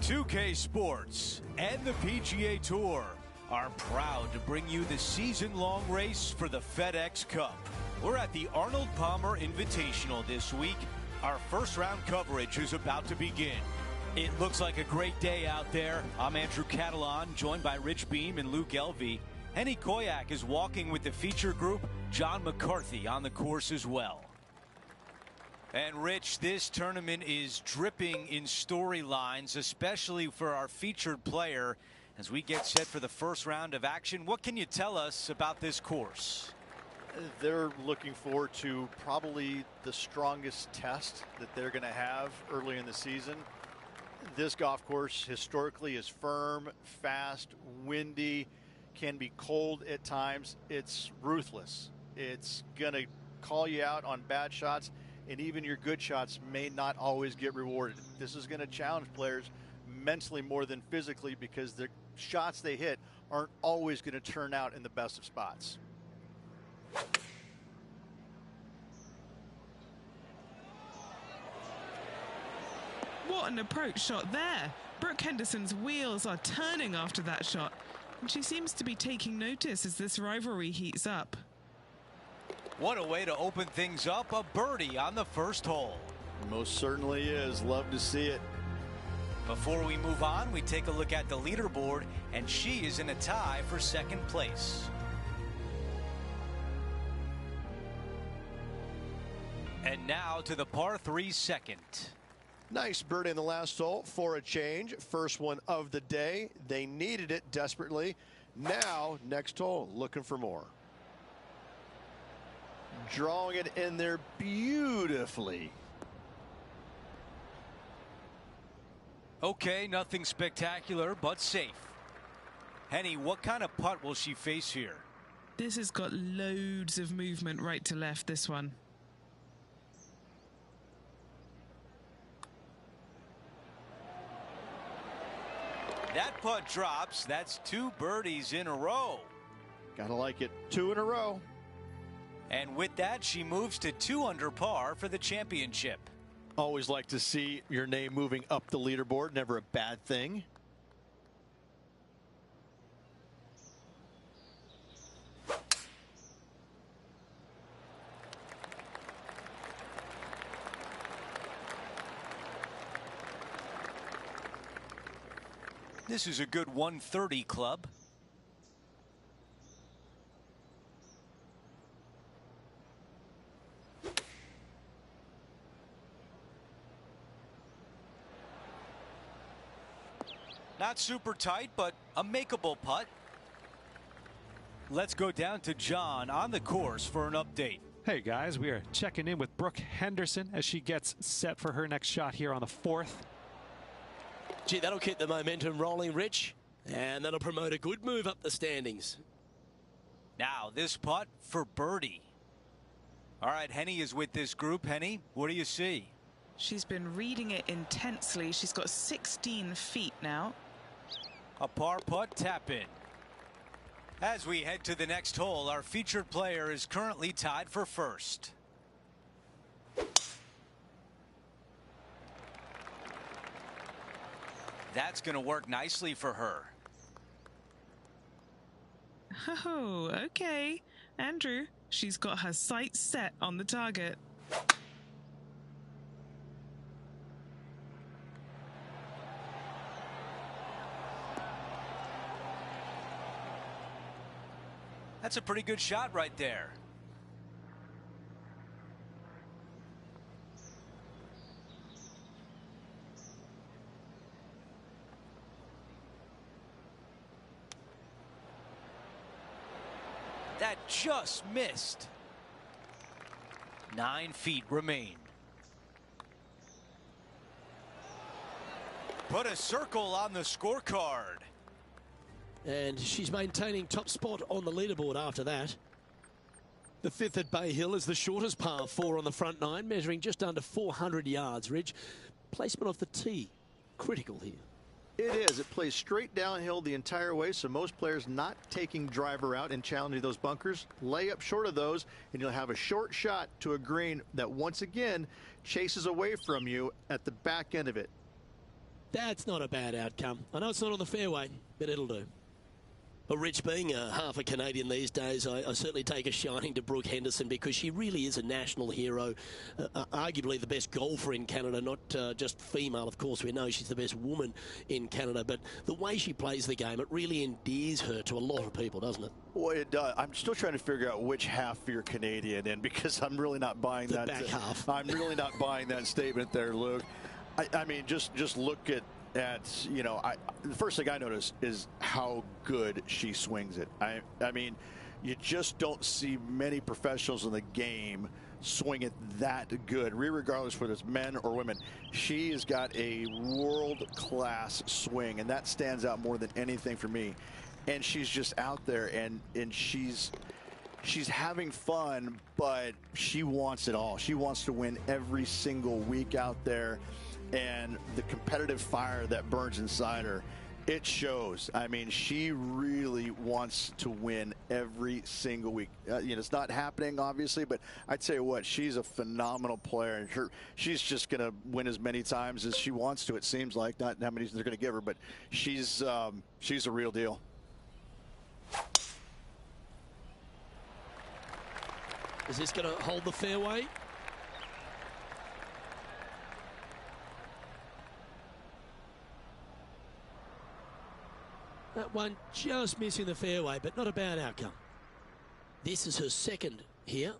2K Sports and the PGA Tour are proud to bring you the season-long race for the FedEx Cup. We're at the Arnold Palmer Invitational this week. Our first round coverage is about to begin. It looks like a great day out there. I'm Andrew Catalan, joined by Rich Beam and Luke Elvey. Henny Koyak is walking with the feature group. John McCarthy on the course as well. And Rich, this tournament is dripping in storylines, especially for our featured player as we get set for the first round of action. What can you tell us about this course? They're looking forward to probably the strongest test that they're going to have early in the season. This golf course historically is firm, fast, windy, can be cold at times. It's ruthless. It's going to call you out on bad shots, and even your good shots may not always get rewarded. This is going to challenge players mentally more than physically, because the shots they hit aren't always going to turn out in the best of spots. What an approach shot there. Brooke Henderson's wheels are turning after that shot, and she seems to be taking notice as this rivalry heats up. What a way to open things up. A birdie on the first hole. Most certainly is. Love to see it. Before we move on, we take a look at the leaderboard, and she is in a tie for second place. And now to the par 3 second. Nice birdie in the last hole for a change. First one of the day. They needed it desperately. Now, next hole, looking for more. Drawing it in there beautifully. Okay, nothing spectacular, but safe. Henny, what kind of putt will she face here? This has got loads of movement right to left, this one. That putt drops. That's 2 birdies in a row. Gotta like it. 2 in a row. And with that, she moves to 2 under par for the championship. Always like to see your name moving up the leaderboard. Never a bad thing. This is a good 130 club. Not super tight, but a makeable putt. Let's go down to John on the course for an update. Hey guys, we are checking in with Brooke Henderson as she gets set for her next shot here on the 4th. Gee, that'll keep the momentum rolling, Rich, and that'll promote a good move up the standings. Now this putt for birdie. All right, Henny is with this group. Henny, what do you see? She's been reading it intensely. She's got 16 feet now. A par putt tap in. As we head to the next hole, our featured player is currently tied for first. That's going to work nicely for her. Oh, okay. Andrew, she's got her sights set on the target. That's a pretty good shot right there. That just missed. 9 feet remain. Put a circle on the scorecard. And she's maintaining top spot on the leaderboard after that. The 5th at Bay Hill is the shortest par 4 on the front 9, measuring just under 400 yards, Ridge. Placement off the tee, critical here. It is. It plays straight downhill the entire way, so most players not taking driver out and challenging those bunkers. Lay up short of those, and you'll have a short shot to a green that once again chases away from you at the back end of it. That's not a bad outcome. I know it's not on the fairway, but it'll do. Well, Rich, being half a Canadian these days, I certainly take a shining to Brooke Henderson because she really is a national hero, arguably the best golfer in Canada, not just female. Of course, we know she's the best woman in Canada, but the way she plays the game, it really endears her to a lot of people, doesn't it? Well, it does. I'm still trying to figure out which half you're Canadian in because I'm really not buying the that. Back half. I'm really not buying that statement there, Luke. I mean, just look at you know, the first thing I notice is how good she swings it. I mean, you just don't see many professionals in the game swing it that good, regardless whether it's men or women. She has got a world-class swing, and that stands out more than anything for me. And she's just out there, and she's having fun, but she wants it all. She wants to win every single week out there. And the competitive fire that burns inside her, it shows. I mean, she really wants to win every single week. You know, it's not happening, obviously, but I'd say what, she's a phenomenal player. And she's just going to win as many times as she wants to, it seems like. Not how many they're going to give her, but she's a real deal. Is this going to hold the fairway? That one just missing the fairway, but not a bad outcome. This is her second here.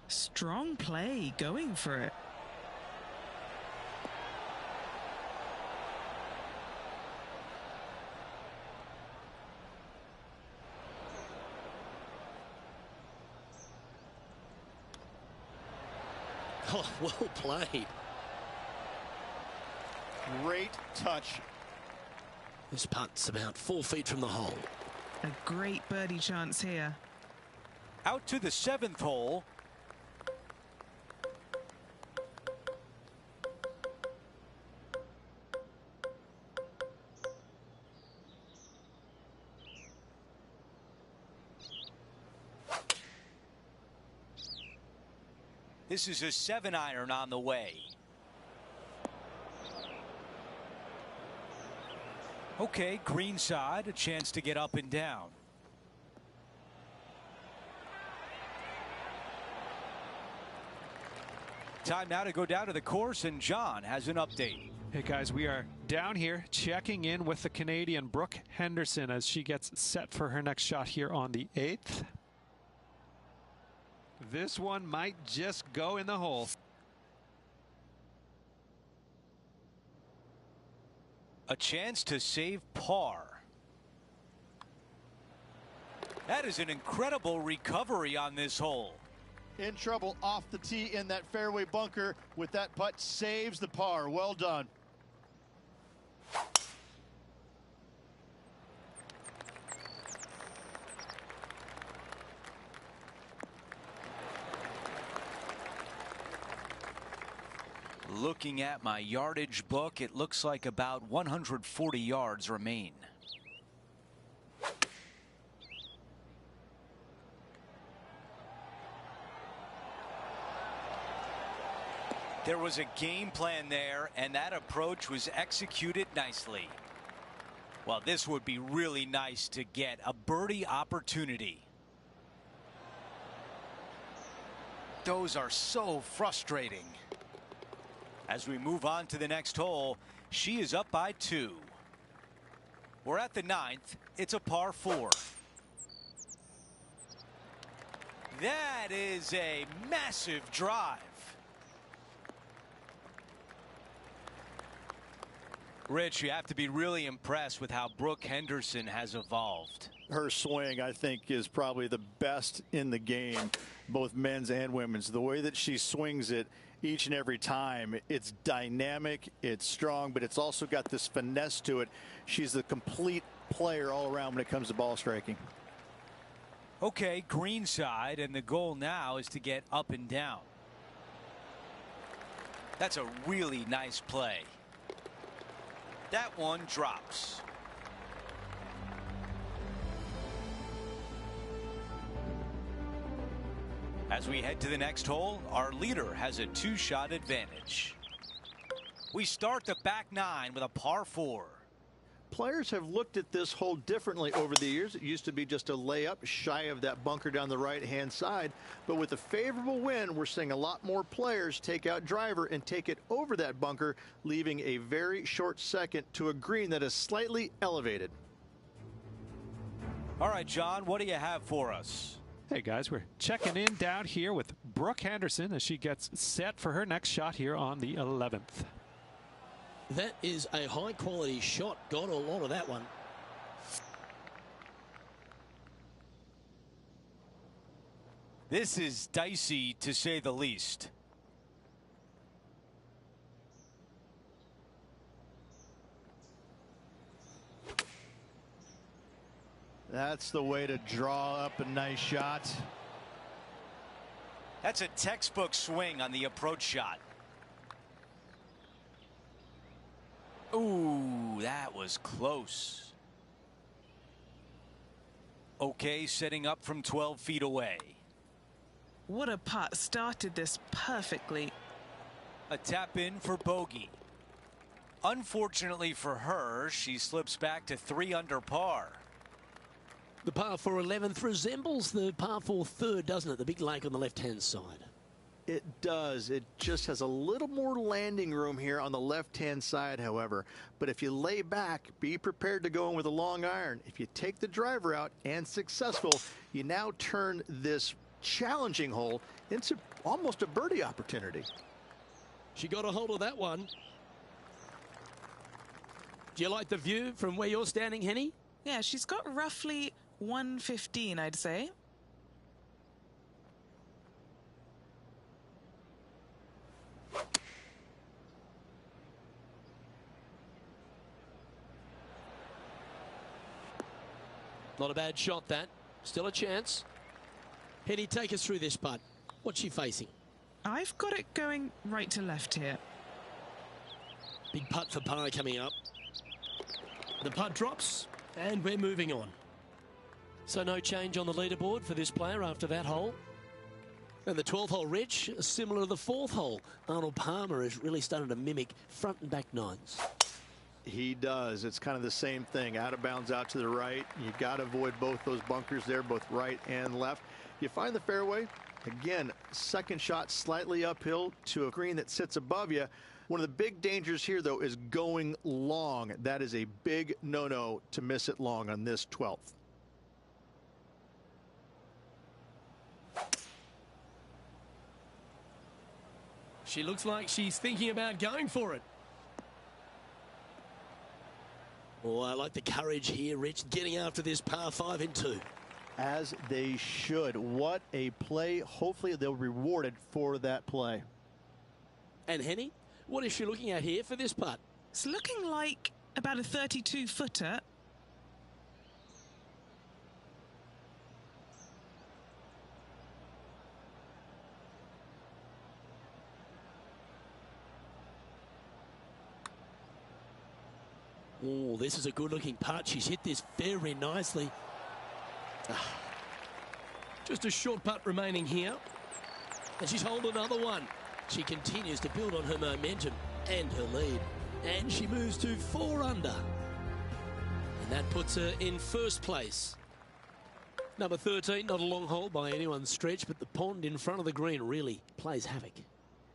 Strong play, going for it. Oh, well played. Great touch. This putt's about 4 feet from the hole. A great birdie chance here. Out to the 7th hole. This is a 7-iron on the way. Okay, green side, a chance to get up and down. Time now to go down to the course, and John has an update. Hey guys, we are down here checking in with the Canadian Brooke Henderson as she gets set for her next shot here on the 8th. This one might just go in the hole. A chance to save par. That is an incredible recovery on this hole. In trouble off the tee in that fairway bunker with that putt, saves the par. Well done. Looking at my yardage book, it looks like about 140 yards remain. There was a game plan there, and that approach was executed nicely. Well, this would be really nice to get a birdie opportunity. Those are so frustrating. As we move on to the next hole, she is up by 2. We're at the 9th. It's a par 4. That is a massive drive. Rich, you have to be really impressed with how Brooke Henderson has evolved. Her swing, I think, is probably the best in the game, both men's and women's. The way that she swings it each and every time, it's dynamic, it's strong, but it's also got this finesse to it. She's a complete player all around when it comes to ball striking. Okay, green side, and the goal now is to get up and down. That's a really nice play. That one drops. As we head to the next hole, our leader has a 2-shot advantage. We start the back 9 with a par 4. Players have looked at this hole differently over the years. It used to be just a layup shy of that bunker down the right-hand side. But with a favorable wind, we're seeing a lot more players take out driver and take it over that bunker, leaving a very short second to a green that is slightly elevated. All right, John, what do you have for us? Hey guys, we're checking in down here with Brooke Henderson as she gets set for her next shot here on the 11th. That is a high-quality shot. Got a lot of that one. This is dicey, to say the least. That's the way to draw up a nice shot. That's a textbook swing on the approach shot. Ooh, that was close. Okay, setting up from 12 feet away. What a putt. Started this perfectly. A tap in for bogey. Unfortunately for her, she slips back to 3 under par. The par 4 11th resembles the par 4 3rd, doesn't it? The big lake on the left-hand side. It does. It just has a little more landing room here on the left-hand side, however. But if you lay back, be prepared to go in with a long iron. If you take the driver out and successful, you now turn this challenging hole into almost a birdie opportunity. She got a hold of that one. Do you like the view from where you're standing, Henny? Yeah, she's got roughly 115, I'd say. Not a bad shot, that. Still a chance. Henny, take us through this putt. What's she facing? I've got it going right to left here. Big putt for par coming up. The putt drops, and we're moving on. So no change on the leaderboard for this player after that hole. And the 12th hole, Rich, similar to the 4th hole. Arnold Palmer has really started to mimic front and back 9s. He does. It's kind of the same thing. Out of bounds out to the right. You got to avoid both those bunkers there, both right and left. You find the fairway. Again, second shot slightly uphill to a green that sits above you. One of the big dangers here, though, is going long. That is a big no-no to miss it long on this 12th. She looks like she's thinking about going for it. Oh, I like the courage here, Rich, getting after this par 5 in 2. As they should. What a play. Hopefully they'll be rewarded for that play. And Henny, what is she looking at here for this putt? It's looking like about a 32-footer. Oh, this is a good-looking putt. She's hit this very nicely. Just a short putt remaining here. And she's holding another one. She continues to build on her momentum and her lead. And she moves to 4 under. And that puts her in first place. Number 13, not a long hole by anyone's stretch, but the pond in front of the green really plays havoc.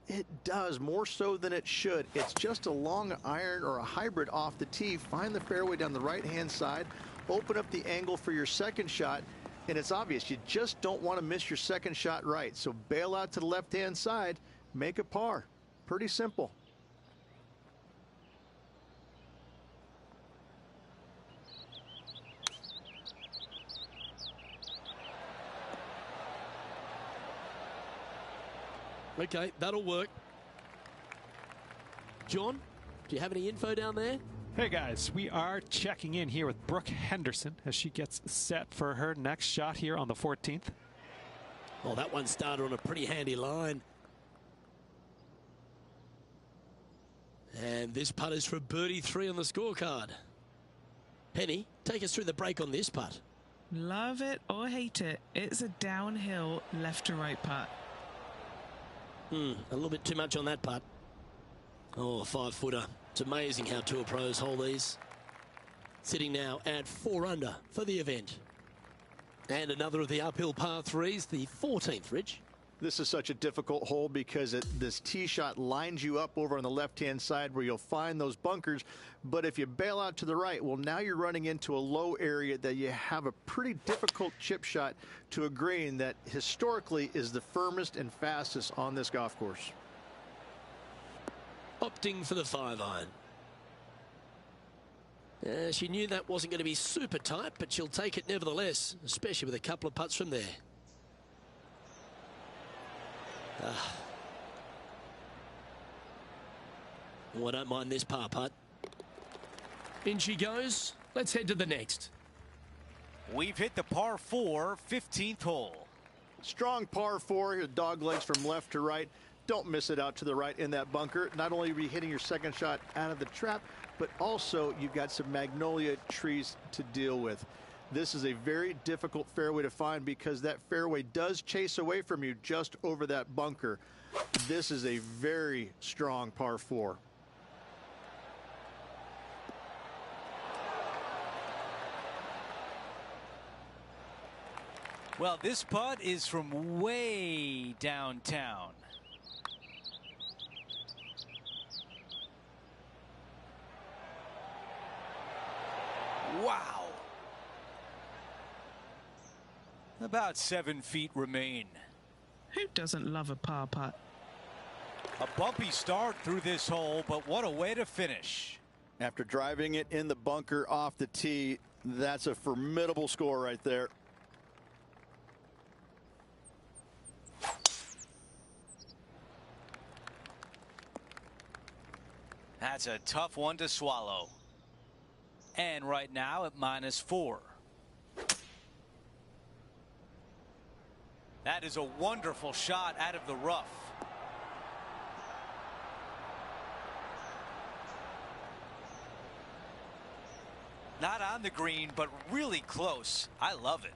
It does, more so than it should. It's just a long iron or a hybrid off the tee. Find the fairway down the right-hand side. Open up the angle for your second shot. And it's obvious, you just don't want to miss your second shot right. So bail out to the left-hand side. Make a par. Pretty simple. Okay, that'll work. John, do you have any info down there? Hey guys, we are checking in here with Brooke Henderson as she gets set for her next shot here on the 14th. Oh, that one started on a pretty handy line. And this putt is for birdie 3 on the scorecard. Henny, take us through the break on this putt. Love it or hate it, it's a downhill left to right putt. A little bit too much on that putt. Oh, a 5-footer. It's amazing how tour pros hold these. Sitting now at 4 under for the event. And another of the uphill par 3s, the 14th, Rich. This is such a difficult hole because this tee shot lines you up over on the left-hand side where you'll find those bunkers. But if you bail out to the right, well, now you're running into a low area that you have a pretty difficult chip shot to a green that historically is the firmest and fastest on this golf course. Opting for the 5-iron. She knew that wasn't going to be super tight, but she'll take it nevertheless, especially with a couple of putts from there. Oh, I don't mind this par putt. In she goes. Let's head to the next. We've hit the par 4, 15th hole. Strong par 4, your dog legs from left to right. Don't miss it out to the right in that bunker. Not only are you hitting your second shot out of the trap, but also you've got some magnolia trees to deal with. This is a very difficult fairway to find because that fairway does chase away from you just over that bunker. This is a very strong par 4. Well, this putt is from way downtown. Wow. About 7 feet remain. Who doesn't love a par putt? A bumpy start through this hole, but what a way to finish. After driving it in the bunker off the tee, that's a formidable score right there. That's a tough one to swallow. And right now at -4. That is a wonderful shot out of the rough. Not on the green, but really close. I love it.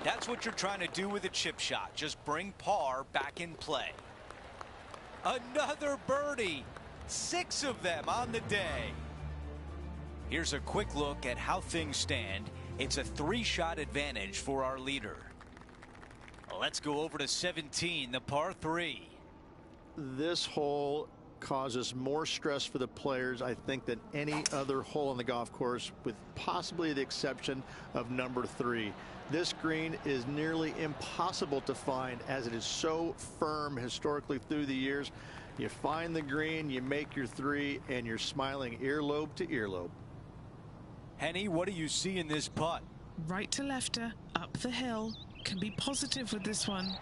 That's what you're trying to do with a chip shot. Just bring par back in play. Another birdie. 6 of them on the day. Here's a quick look at how things stand. It's a 3-shot advantage for our leader. Let's go over to 17, the par 3. This hole causes more stress for the players, I think, than any other hole on the golf course, with possibly the exception of number 3. This green is nearly impossible to find as it is so firm historically through the years. You find the green, you make your 3, and you're smiling earlobe to earlobe. Henny, what do you see in this putt? Right to lefter, up the hill. Can be positive with this one.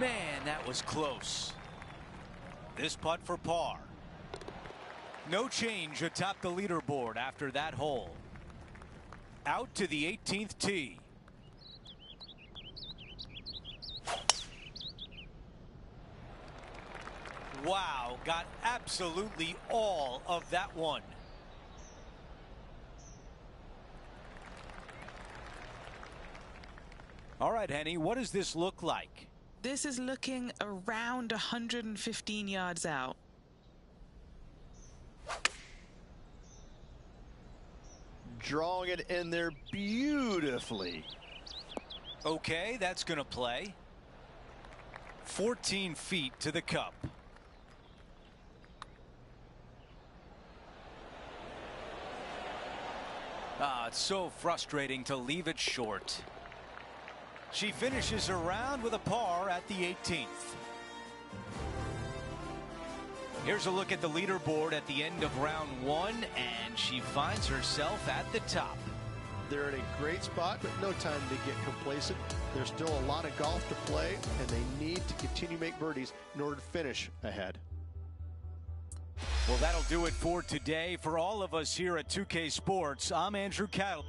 Man, that was close. This putt for par. No change atop the leaderboard after that hole. Out to the 18th tee. Wow, got absolutely all of that one. All right, Henny, what does this look like? This is looking around 115 yards out. Drawing it in there beautifully. Okay, that's going to play. 14 feet to the cup. It's so frustrating to leave it short. She finishes her round with a par at the 18th. Here's a look at the leaderboard at the end of round 1, and she finds herself at the top. They're in a great spot, but no time to get complacent. There's still a lot of golf to play, and they need to continue to make birdies in order to finish ahead. Well, that'll do it for today. For all of us here at 2K Sports, I'm Andrew Cattle.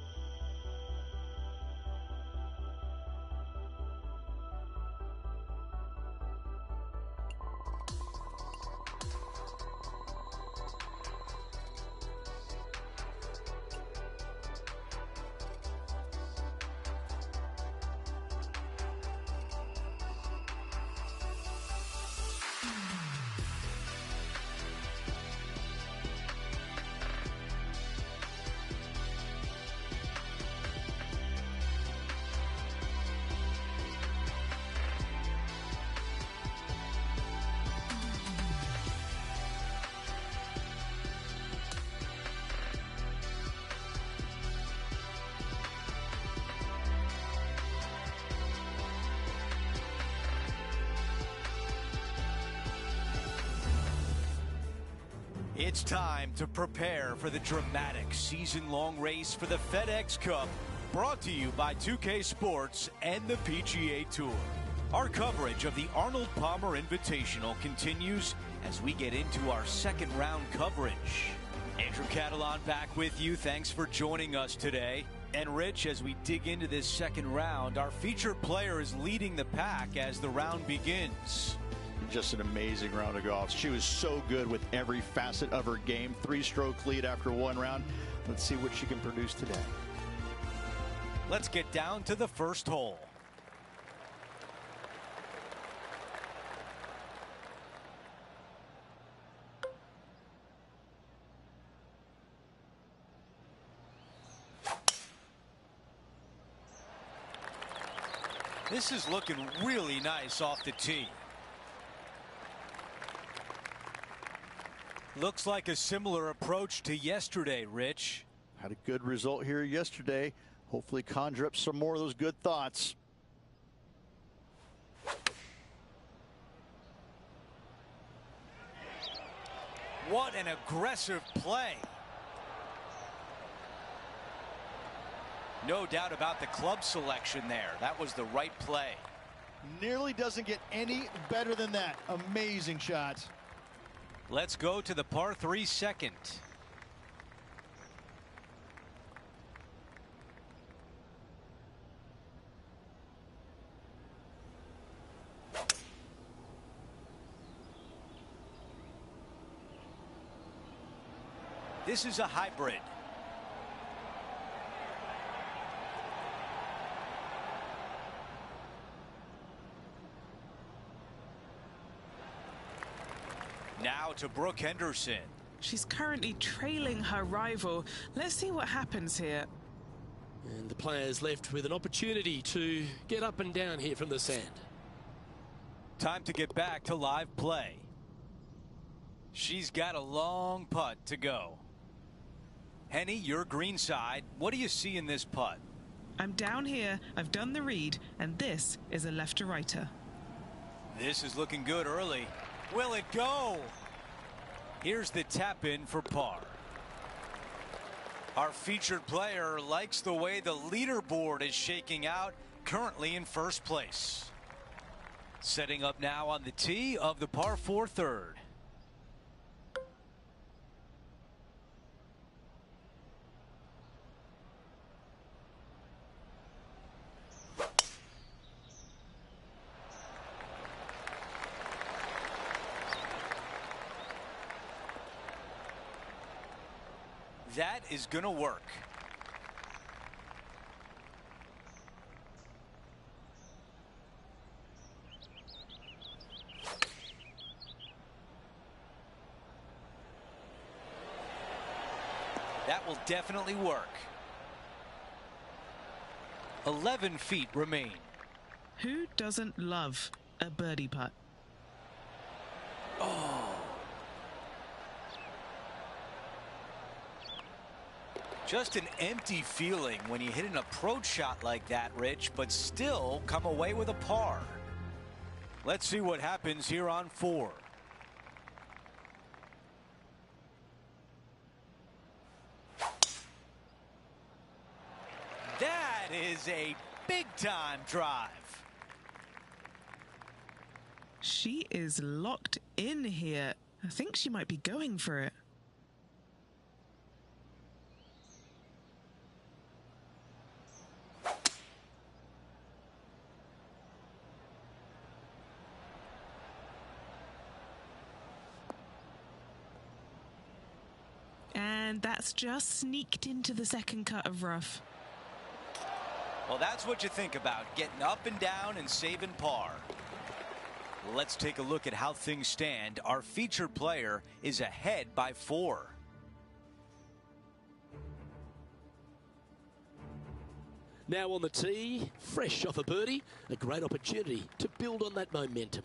It's time to prepare for the dramatic season-long race for the FedEx Cup, brought to you by 2K Sports and the PGA Tour. Our coverage of the Arnold Palmer Invitational continues as we get into our second round coverage. Andrew Catalan back with you. Thanks for joining us today. And Rich, as we dig into this second round, our featured player is leading the pack as the round begins. Just an amazing round of golf. She was so good with every facet of her game. 3-stroke lead after one round. Let's see what she can produce today. Let's get down to the first hole. This is looking really nice off the tee. Looks like a similar approach to yesterday, Rich. Had a good result here yesterday. Hopefully conjure up some more of those good thoughts. What an aggressive play. No doubt about the club selection there. That was the right play. Nearly doesn't get any better than that. Amazing shot. Let's go to the par 3 second. This is a hybrid. Now to Brooke Henderson. She's currently trailing her rival. Let's see what happens here. And the players left with an opportunity to get up and down here from the sand. Time to get back to live play. She's got a long putt to go. Henny, your green side. What do you see in this putt? I'm down here, I've done the read, and this is a left to righter. This is looking good early. Will it go? Here's the tap in for par. Our featured player likes the way the leaderboard is shaking out, currently in first place. Setting up now on the tee of the par 4 third. That is going to work. That will definitely work. 11 feet remain. Who doesn't love a birdie putt? Oh. Just an empty feeling when you hit an approach shot like that, Rich, but still come away with a par. Let's see what happens here on 4. That is a big-time drive. She is locked in here. I think she might be going for it. And that's just sneaked into the second cut of rough. Well, that's what you think about, getting up and down and saving par. Let's take a look at how things stand. Our featured player is ahead by 4. Now on the tee, fresh off a birdie, a great opportunity to build on that momentum.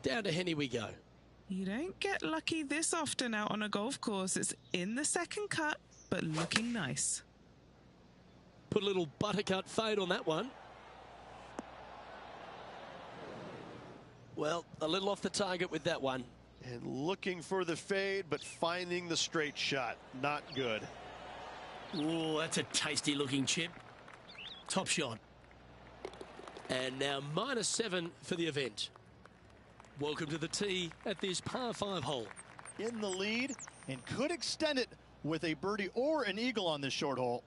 Down to Henny we go. You don't get lucky this often out on a golf course. It's in the second cut, but looking nice. Put a little buttercut fade on that one. Well, a little off the target with that one. And looking for the fade, but finding the straight shot. Not good. Oh, that's a tasty looking chip. Top shot. And now -7 for the event. Welcome to the tee at this par 5 hole. In the lead and could extend it with a birdie or an eagle on this short hole.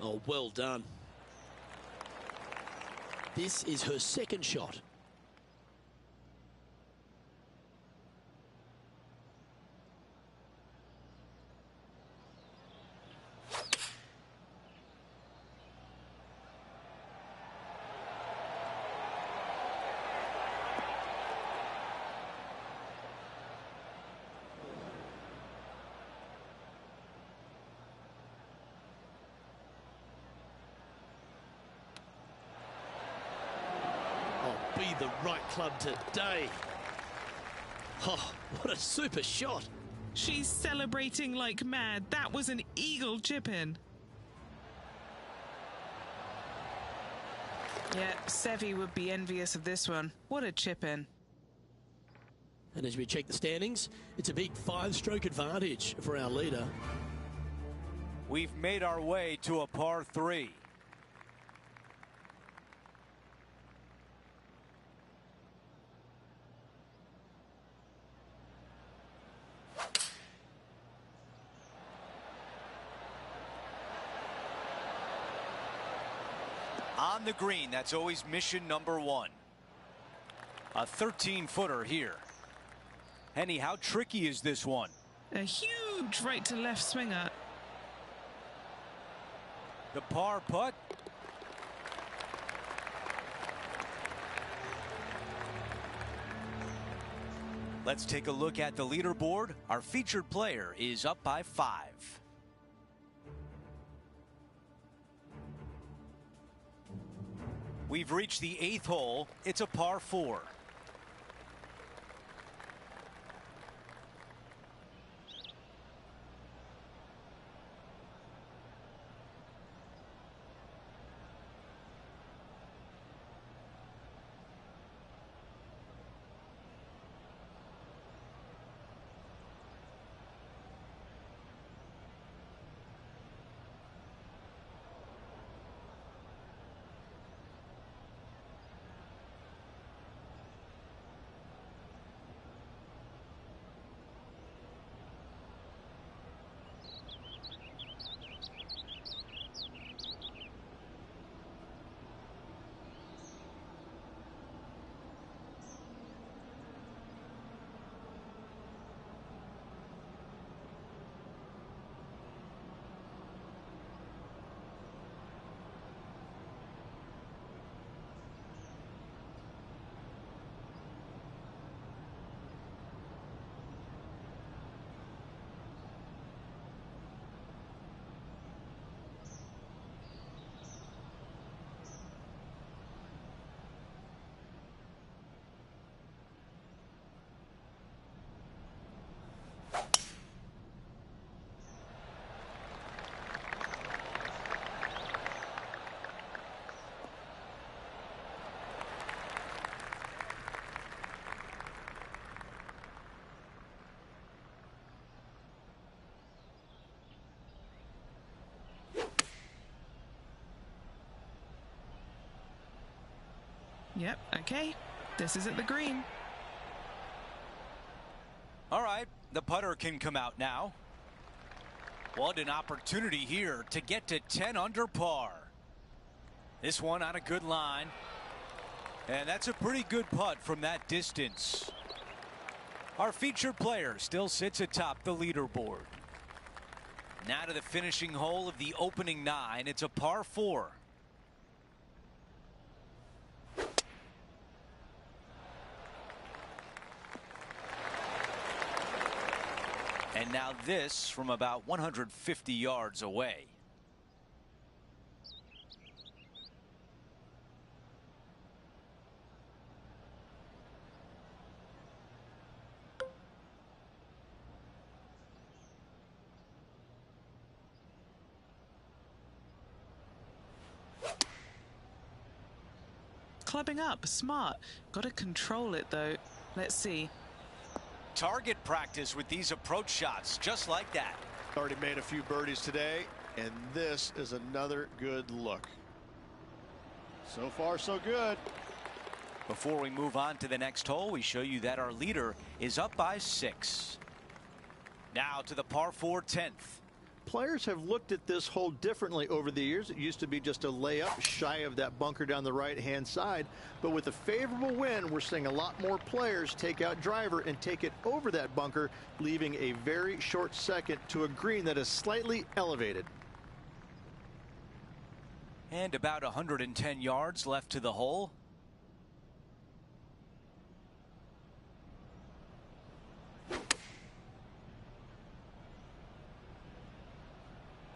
Oh, well done. This is her second shot. Be the right club today. Oh, what a super shot. She's celebrating like mad. That was an eagle chip in. Yeah, Seve would be envious of this one. What a chip in. And as we check the standings, it's a big 5-stroke advantage for our leader. We've made our way to a par 3. On the green, that's always mission number 1. A 13-footer here. Henny, how tricky is this one? A huge right to left swinger. The par putt. Let's take a look at the leaderboard. Our featured player is up by 5. We've reached the 8th hole. It's a par 4. Yep, okay. This is at the green. All right, the putter can come out now. What an opportunity here to get to 10 under par. This one on a good line. And that's a pretty good putt from that distance. Our featured player still sits atop the leaderboard. Now to the finishing hole of the opening 9. It's a par 4. And now this from about 150 yards away. Clubbing up, smart. Got to control it though. Let's see. Target practice with these approach shots, just like that. Already made a few birdies today, and this is another good look. So far, so good. Before we move on to the next hole, we show you that our leader is up by 6. Now to the par 4 10th. Players have looked at this hole differently over the years. It used to be just a layup shy of that bunker down the right-hand side. But with a favorable wind, we're seeing a lot more players take out driver and take it over that bunker, leaving a very short second to a green that is slightly elevated. And about 110 yards left to the hole.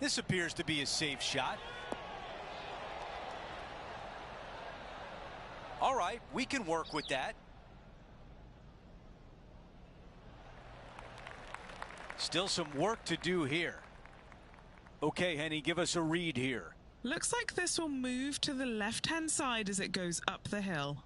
This appears to be a safe shot. All right, we can work with that. Still some work to do here. Okay, Henny, give us a read here. Looks like this will move to the left-hand side as it goes up the hill.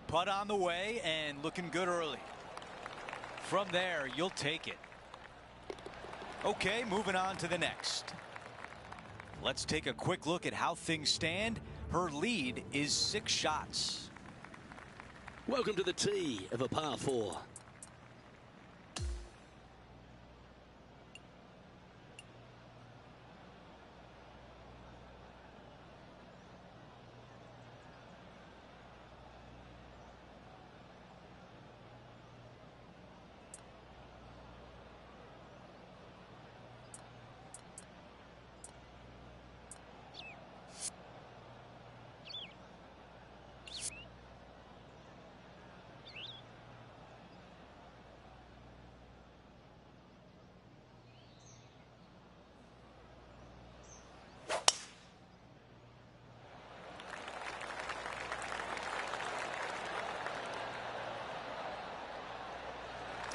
Putt on the way and looking good early. From there, you'll take it. Okay, moving on to the next. Let's take a quick look at how things stand. Her lead is 6 shots. Welcome to the tee of a par 4.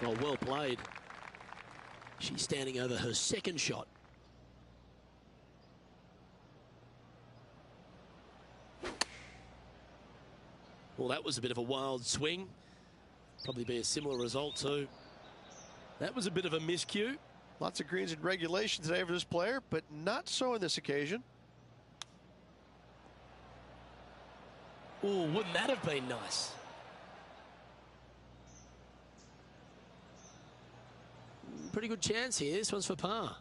Oh, well played. She's standing over her second shot. Well, that was a bit of a wild swing. Probably be a similar result too. That was a bit of a miscue. Lots of greens in regulation today for this player, but not so on this occasion. Oh, wouldn't that have been nice? Pretty good chance here. This one's for par.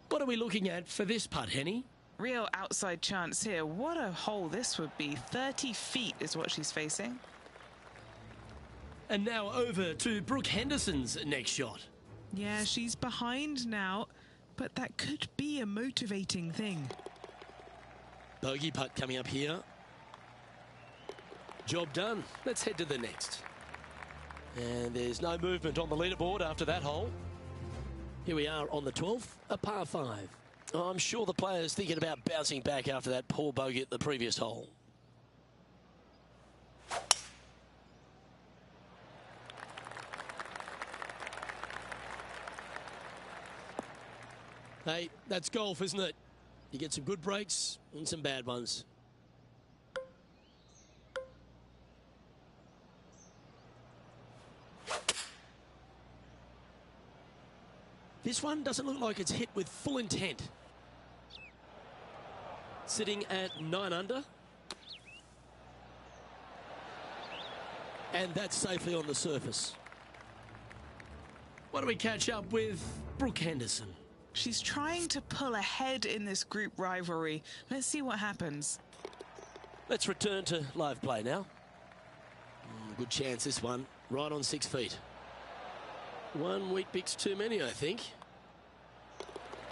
What are we looking at for this putt, Henny? Real outside chance here. What a hole this would be. 30 feet is what she's facing. And now over to Brooke Henderson's next shot. Yeah, she's behind now, but that could be a motivating thing. Bogey putt coming up here. Job done. Let's head to the next. And there's no movement on the leaderboard after that hole. Here we are on the 12th, a par 5. Oh, I'm sure the player's thinking about bouncing back after that poor bogey at the previous hole. Hey, that's golf, isn't it? You get some good breaks and some bad ones. This one doesn't look like it's hit with full intent. Sitting at 9 under. And that's safely on the surface. Why don't we catch up with Brooke Henderson? She's trying to pull ahead in this group rivalry. Let's see what happens. Let's return to live play now. Good chance this one. Right on 6 feet. One wheat bix too many, I think.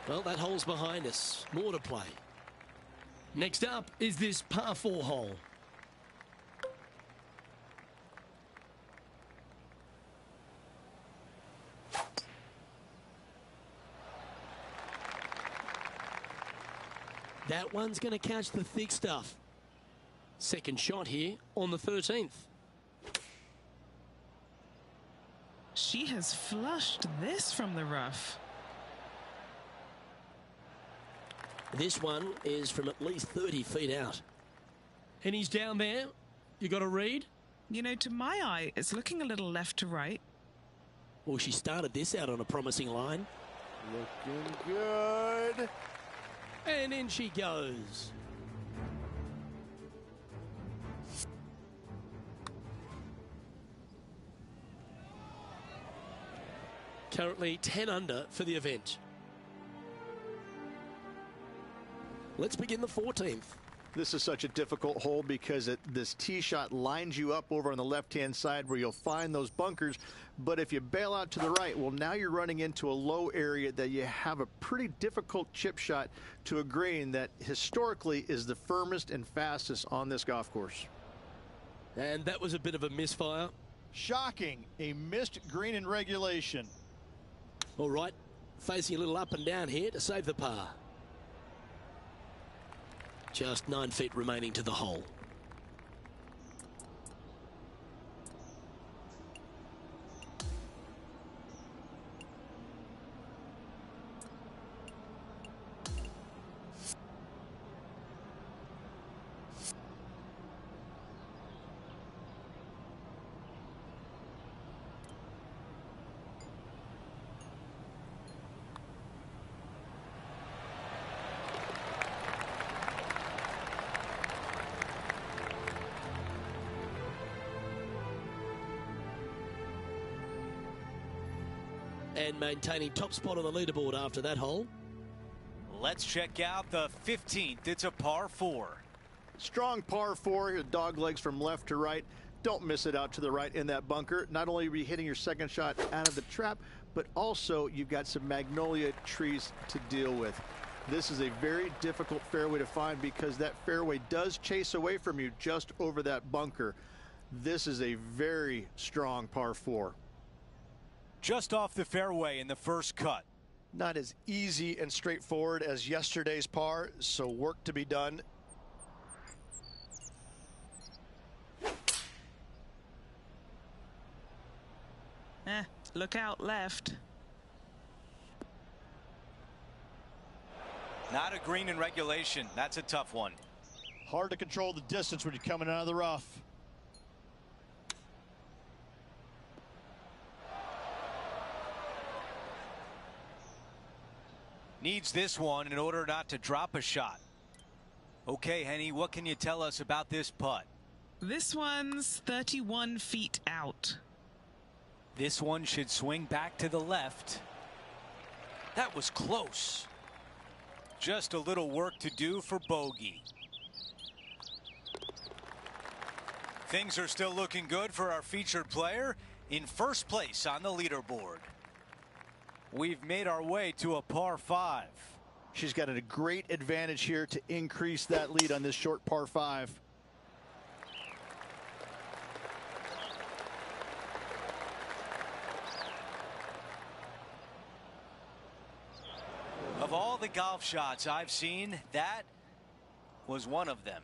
Well, that hole's behind us. More to play. Next up is this par 4 hole. That one's going to catch the thick stuff. Second shot here on the 13th. She has flushed this from the rough. This one is from at least 30 feet out. And he's down there. You got a read? You know, to my eye, it's looking a little left to right. Well, she started this out on a promising line. Looking good. And in she goes. Currently 10 under for the event. Let's begin the 14th. This is such a difficult hole because this tee shot lines you up over on the left-hand side where you'll find those bunkers. But if you bail out to the right, well, now you're running into a low area that you have a pretty difficult chip shot to a green that historically is the firmest and fastest on this golf course. And that was a bit of a misfire. Shocking. A missed green in regulation. All right, facing a little up and down here to save the par. Just 9 feet remaining to the hole. And maintaining top spot on the leaderboard after that hole. Let's check out the 15th. It's a par 4. Strong par 4. Your dog legs from left to right. Don't miss it out to the right in that bunker. Not only are you hitting your second shot out of the trap, but also you've got some magnolia trees to deal with. This is a very difficult fairway to find because that fairway does chase away from you just over that bunker. This is a very strong par 4. Just off the fairway in the first cut. Not as easy and straightforward as yesterday's par, so work to be done. Look out left. Not a green in regulation. That's a tough one. Hard to control the distance when you're coming out of the rough. Needs this one in order not to drop a shot. Okay, Henny, what can you tell us about this putt? This one's 31 feet out. This one should swing back to the left. That was close. Just a little work to do for bogey. Things are still looking good for our featured player in first place on the leaderboard. We've made our way to a par 5. She's got a great advantage here to increase that lead on this short par 5. Of all the golf shots I've seen, that was one of them.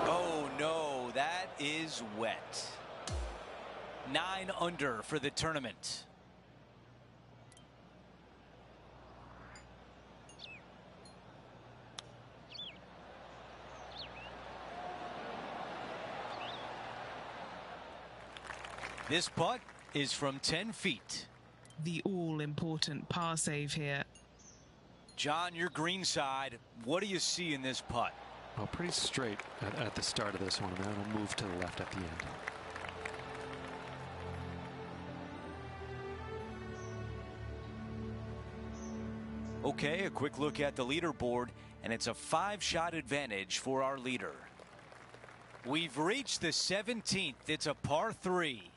Oh no, that is wet. 9 under for the tournament. This putt is from 10 feet. The all-important par save here. John, your green side, what do you see in this putt? Well, pretty straight at the start of this one, and then it'll move to the left at the end. Okay, a quick look at the leaderboard, and it's a 5-shot advantage for our leader. We've reached the 17th. It's a par 3.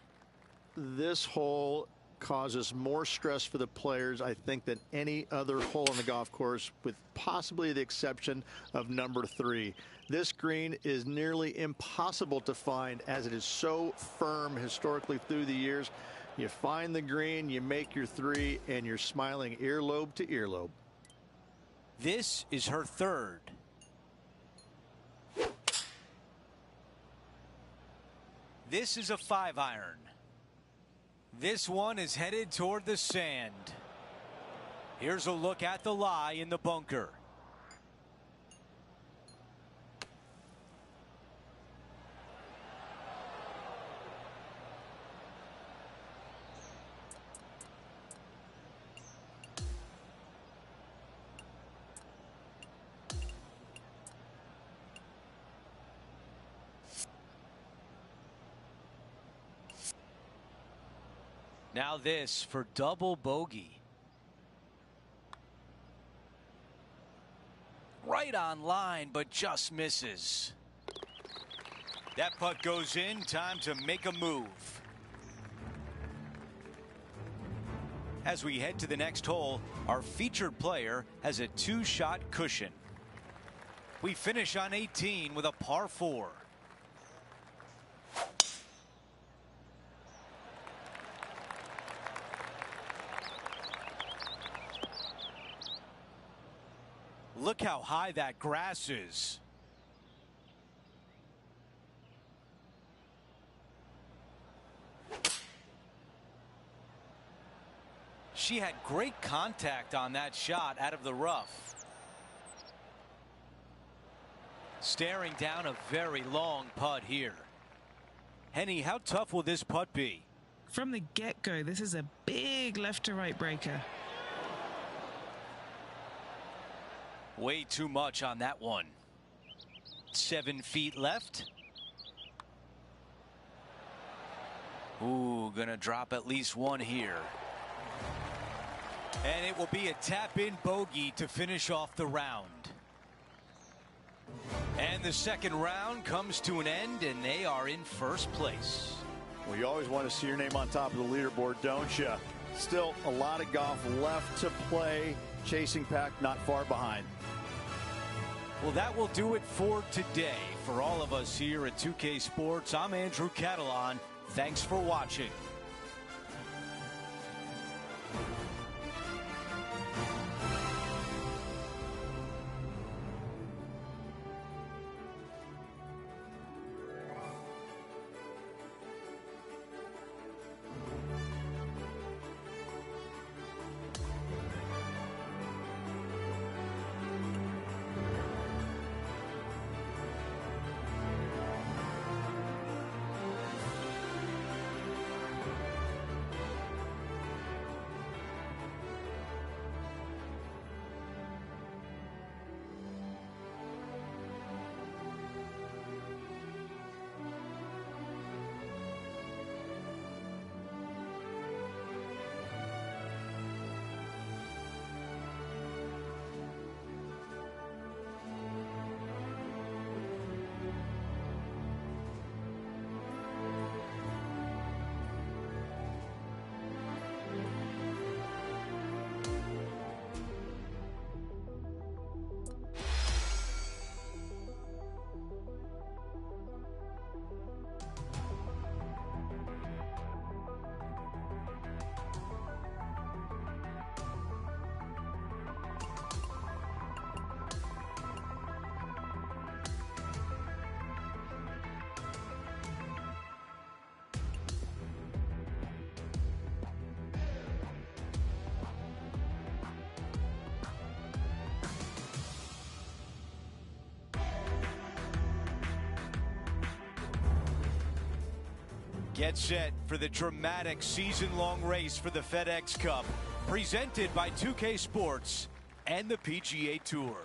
This hole causes more stress for the players, I think, than any other hole on the golf course, with possibly the exception of number 3. This green is nearly impossible to find, as it is so firm historically through the years. You find the green, you make your 3, and you're smiling earlobe to earlobe. This is her 3rd. This is a 5-iron. This one is headed toward the sand. Here's a look at the lie in the bunker. Now this for double bogey. Right on line, but just misses. That putt goes in. Time to make a move. As we head to the next hole, our featured player has a 2-shot cushion. We finish on 18 with a par 4. Look how high that grass is. She had great contact on that shot out of the rough. Staring down a very long putt here. Henny, how tough will this putt be? From the get-go, this is a big left-to-right breaker. Way too much on that one. 7 feet left. Ooh, gonna drop at least one here. And it will be a tap-in bogey to finish off the round. And the second round comes to an end, and they are in first place. Well, you always want to see your name on top of the leaderboard, don't you? Still a lot of golf left to play. Chasing pack not far behind. Well, that will do it for today. For all of us here at 2K Sports, I'm Andrew Catalan. Thanks for watching. Get set for the dramatic season-long race for the FedEx Cup, presented by 2K Sports and the PGA Tour.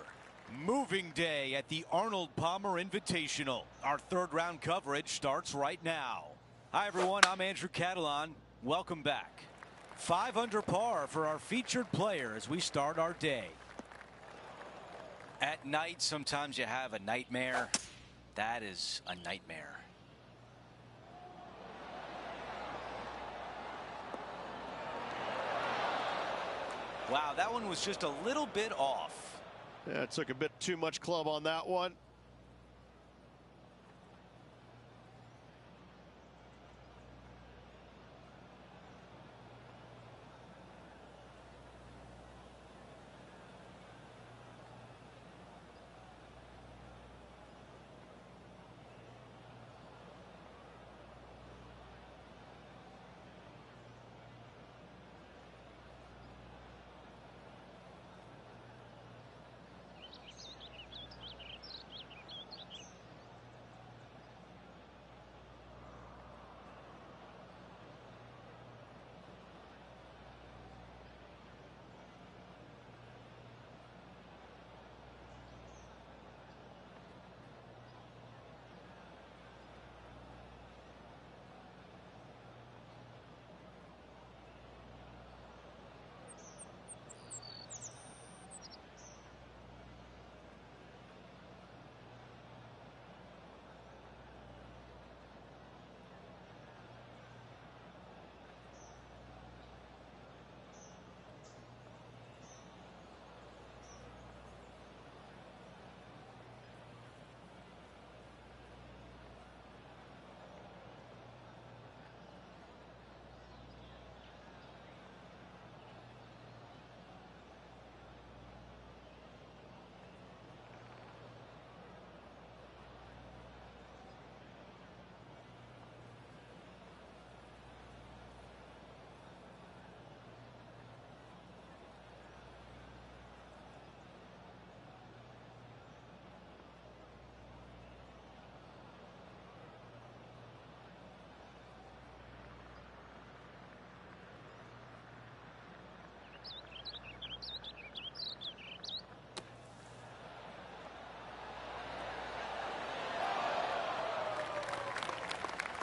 Moving day at the Arnold Palmer Invitational. Our third round coverage starts right now. Hi everyone, I'm Andrew Catalan. Welcome back. 5 under par for our featured player as we start our day. At night, sometimes you have a nightmare. That is a nightmare. Wow, that one was just a little bit off. Yeah, it took a bit too much club on that one.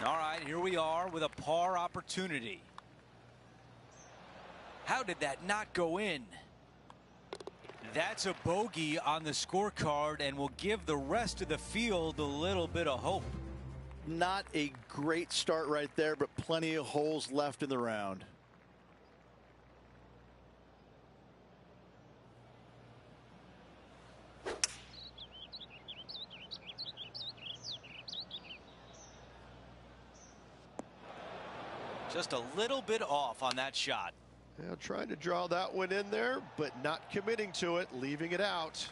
All right, here we are with a par opportunity. How did that not go in? That's a bogey on the scorecard and will give the rest of the field a little bit of hope. Not a great start right there, but plenty of holes left in the round. Just a little bit off on that shot. Yeah, trying to draw that one in there, but not committing to it, leaving it out.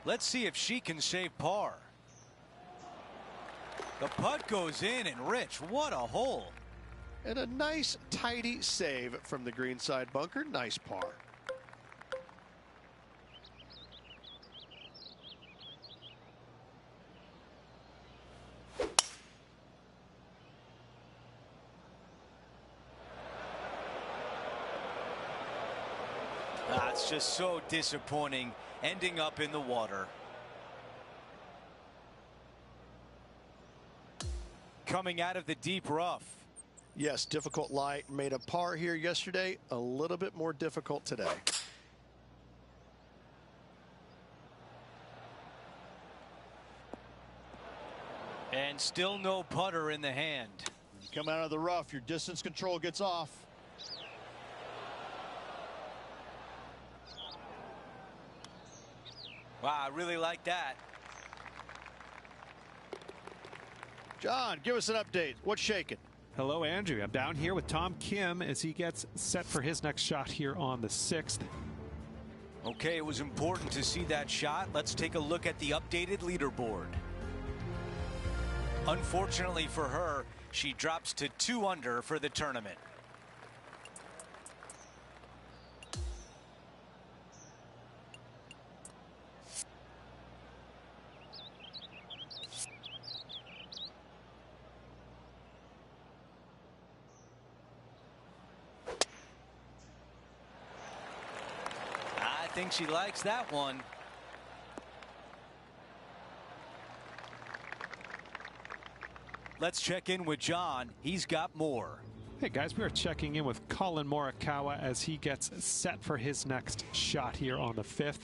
Let's see if she can save par. The putt goes in, and Rich, what a hole. And a nice, tidy save from the greenside bunker. Nice par. It's just so disappointing, ending up in the water. Coming out of the deep rough. Yes, difficult lie. Made a par here yesterday. A little bit more difficult today. And still no putter in the hand. You come out of the rough, your distance control gets off. Wow, I really like that. John, give us an update. What's shaking? Hello, Andrew. I'm down here with Tom Kim as he gets set for his next shot here on the 6th. Okay, it was important to see that shot. Let's take a look at the updated leaderboard. Unfortunately for her, she drops to 2 under for the tournament. think she likes that one. Let's check in with John. He's got more. Hey guys, we are checking in with Colin Morikawa as he gets set for his next shot here on the 5th.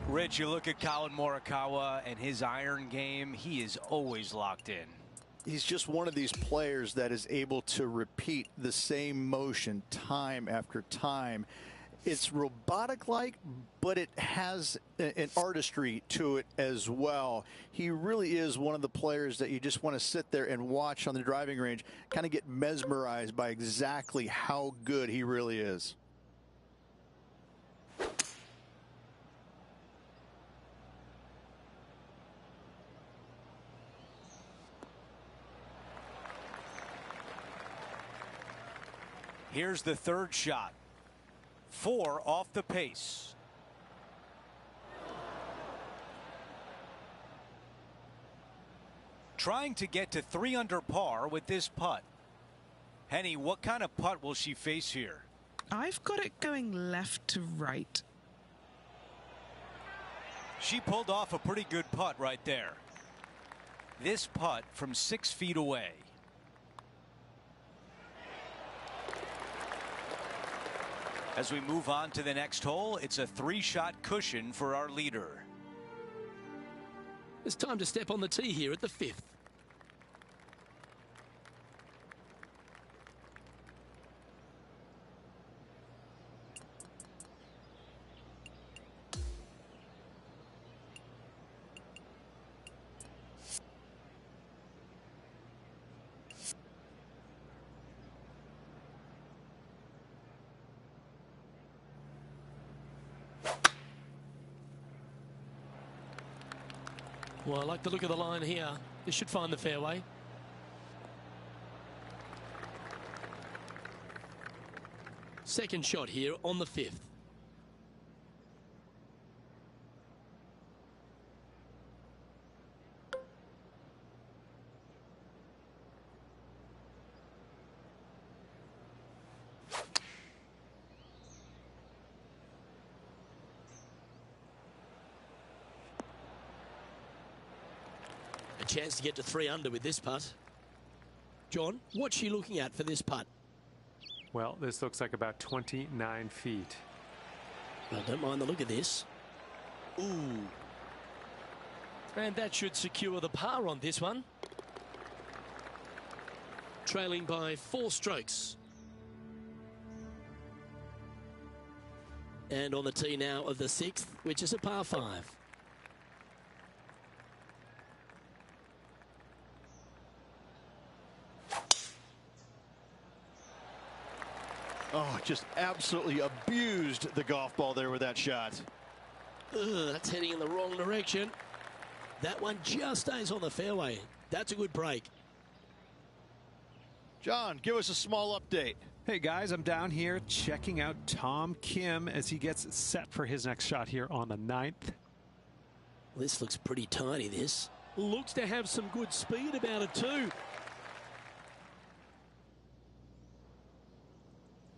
Rich, you look at Colin Morikawa and his iron game. He is always locked in. He's just one of these players that is able to repeat the same motion time after time. It's robotic-like, but it has an artistry to it as well. He really is one of the players that you just want to sit there and watch on the driving range, kind of get mesmerized by exactly how good he really is. Here's the 3rd shot. 4 off the pace. Trying to get to 3 under par with this putt. Henny, what kind of putt will she face here? I've got it going left to right. She pulled off a pretty good putt right there. This putt from 6 feet away. As we move on to the next hole, it's a 3-shot cushion for our leader. It's time to step on the tee here at the 5th. Well, I like the look of the line here. This should find the fairway. Second shot here on the 5th. A chance to get to 3 under with this putt. John, what's she looking at for this putt? Well, this looks like about 29 feet. I don't mind the look of this. Ooh. And that should secure the par on this one. Trailing by 4 strokes. And on the tee now of the 6th, which is a par 5. Oh, just absolutely abused the golf ball there with that shot. That's heading in the wrong direction. That one just stays on the fairway. That's a good break. John, give us a small update. Hey guys, I'm down here checking out Tom Kim as he gets set for his next shot here on the 9th. This looks pretty tiny, this. Looks to have some good speed about it too.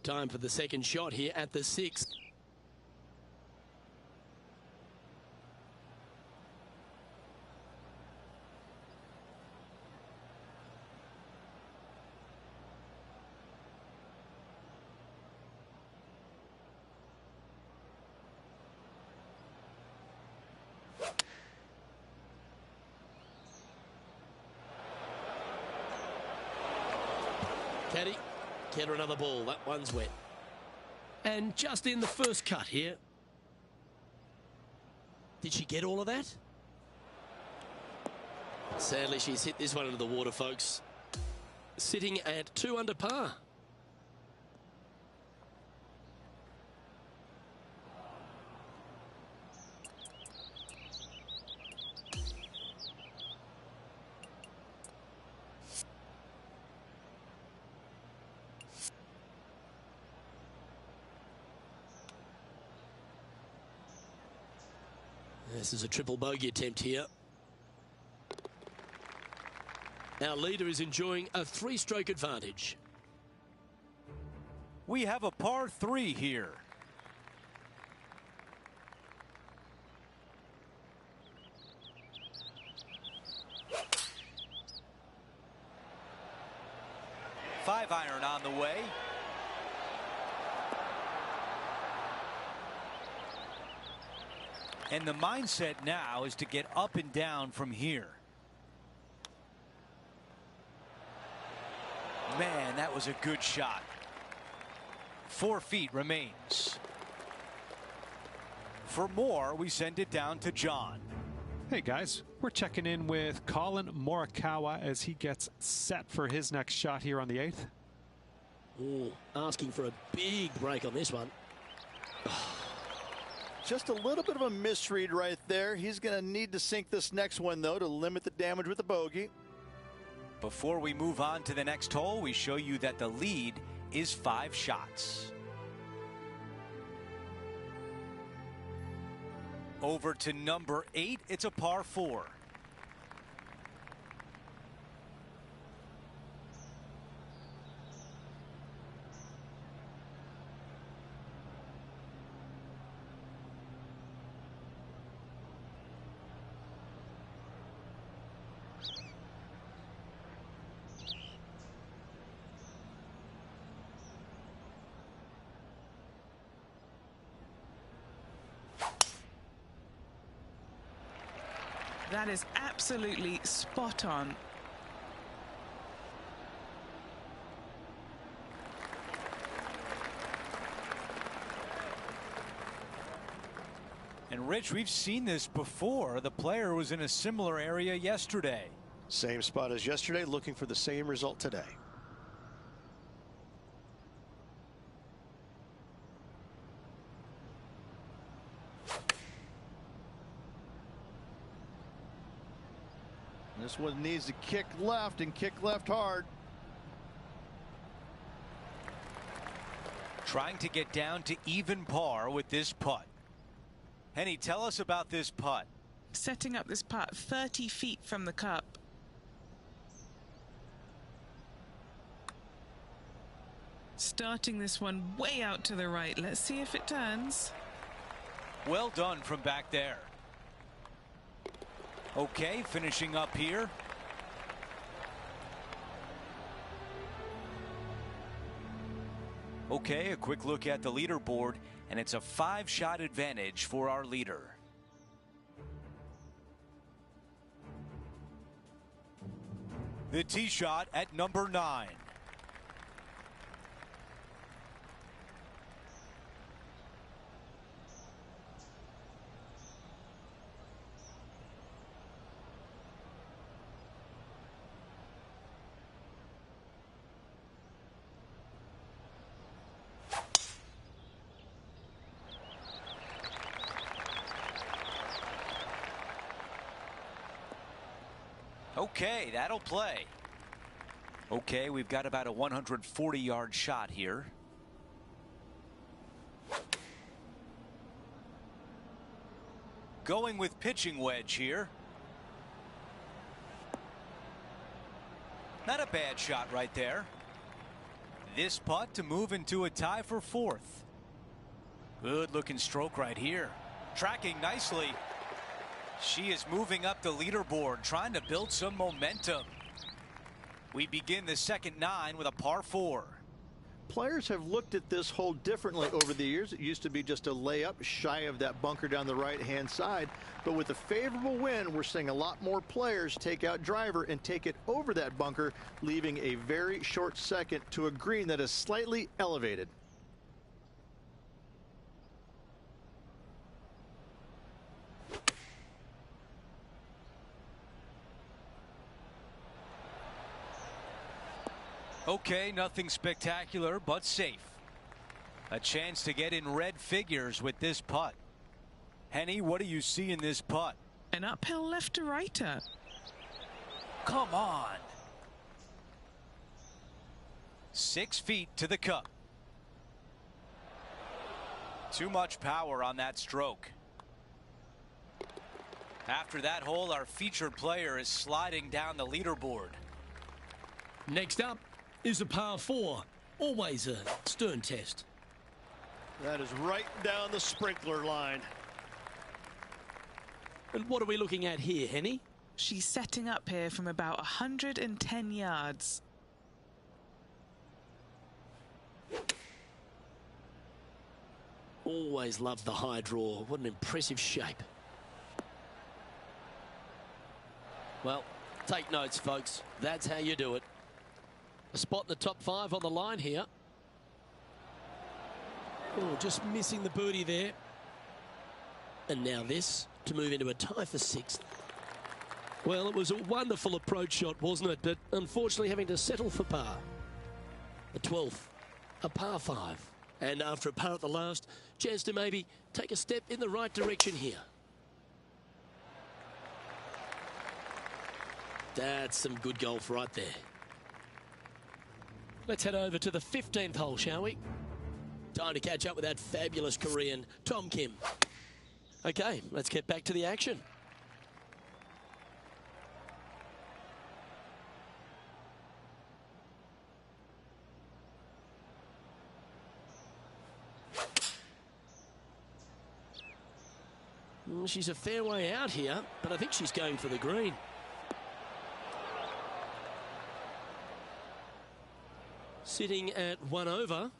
Time for the second shot here at the 6th. Caddy, get her another ball. That one's wet. And just in the first cut here. Did she get all of that? Sadly, she's hit this one into the water, folks. Sitting at 2 under par. This is a triple bogey attempt here. Our leader is enjoying a 3-stroke advantage. We have a par 3 here. Five iron on the way. And the mindset now is to get up and down from here. Man, that was a good shot. 4 feet remains. For more, we send it down to John. Hey guys, we're checking in with Colin Morikawa as he gets set for his next shot here on the 8th. Asking for a big break on this one. Just a little bit of a misread right there. He's going to need to sink this next one, though, to limit the damage with the bogey. Before we move on to the next hole, we show you that the lead is 5 shots. Over to number 8. It's a par 4. That is absolutely spot on. And Rich, we've seen this before. The player was in a similar area yesterday. Same spot as yesterday, looking for the same result today. This one needs to kick left and kick left hard. Trying to get down to even par with this putt. Henny, tell us about this putt. Setting up this putt 30 feet from the cup. Starting this one way out to the right. Let's see if it turns. Well done from back there. Okay, finishing up here. Okay, a quick look at the leaderboard, and it's a 5-shot advantage for our leader. The tee shot at number 9. Okay, that'll play. Okay, we've got about a 140-yard shot here. Going with pitching wedge here. Not a bad shot right there. This putt to move into a tie for 4th. Good looking stroke right here. Tracking nicely. She is moving up the leaderboard, trying to build some momentum. We begin the second 9 with a par 4. Players have looked at this hole differently over the years. It used to be just a layup shy of that bunker down the right-hand side. But with a favorable wind, we're seeing a lot more players take out driver and take it over that bunker, leaving a very short second to a green that is slightly elevated. Okay, nothing spectacular, but safe. A chance to get in red figures with this putt. Henny, what do you see in this putt? An uphill left to righter. Come on. 6 feet to the cup. Too much power on that stroke. After that hole, our featured player is sliding down the leaderboard. Next up is a par 4 Always a stern test. That is right down the sprinkler line. And what are we looking at here, Henny? She's setting up here from about 110 yards. Always loved the high draw. What an impressive shape. Well, take notes, folks. That's how you do it. A spot in the top 5 on the line here. Oh, just missing the birdie there. And now this to move into a tie for 6th. Well, it was a wonderful approach shot, wasn't it? But unfortunately having to settle for par. The 12th, a par 5. And after a par at the last, chance to maybe take a step in the right direction here. That's some good golf right there. Let's head over to the 15th hole, shall we? Time to catch up with that fabulous Korean, Tom Kim. Okay, let's get back to the action. She's a fair way out here, but I think she's going for the green. Sitting at 1 over.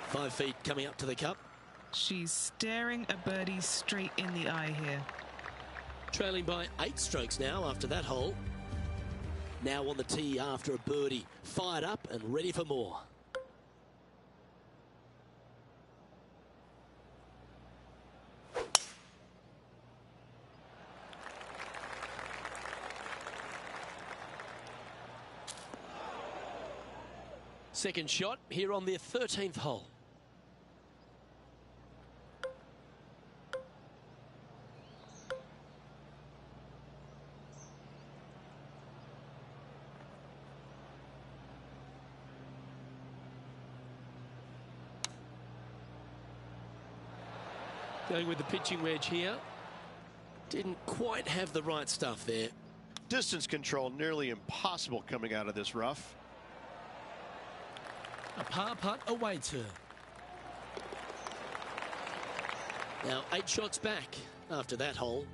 Five feet coming up to the cup. She's staring a birdie straight in the eye here. Trailing by 8 strokes now after that hole. Now on the tee after a birdie. Fired up and ready for more. Second shot here on the 13th hole. Going with the pitching wedge here. Didn't quite have the right stuff there. Distance control nearly impossible coming out of this rough. A par putt awaits her. Now 8 shots back after that hole.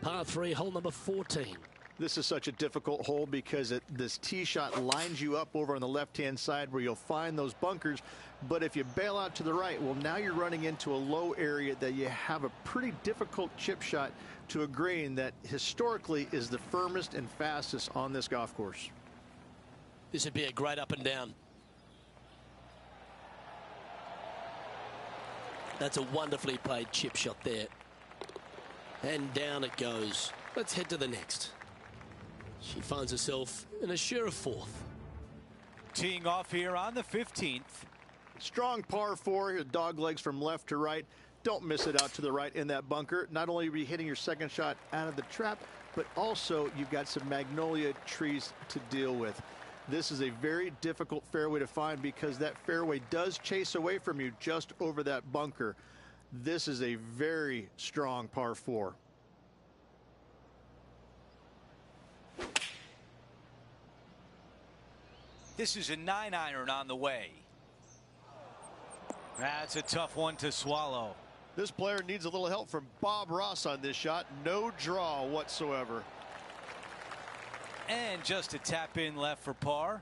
Par 3, hole number 14. This is such a difficult hole because this tee shot lines you up over on the left-hand side where you'll find those bunkers. But if you bail out to the right, well, now you're running into a low area that you have a pretty difficult chip shot to a green that historically is the firmest and fastest on this golf course. This would be a great up and down. That's a wonderfully played chip shot there. And down it goes. Let's head to the next. She finds herself in a sure 4th. Teeing off here on the 15th. Strong par 4, dog legs from left to right. Don't miss it out to the right in that bunker. Not only are you hitting your second shot out of the trap, but also you've got some magnolia trees to deal with. This is a very difficult fairway to find because that fairway does chase away from you just over that bunker. This is a very strong par 4. This is a 9-iron on the way. That's a tough one to swallow. This player needs a little help from Bob Ross on this shot. No draw whatsoever. And just a tap in left for par.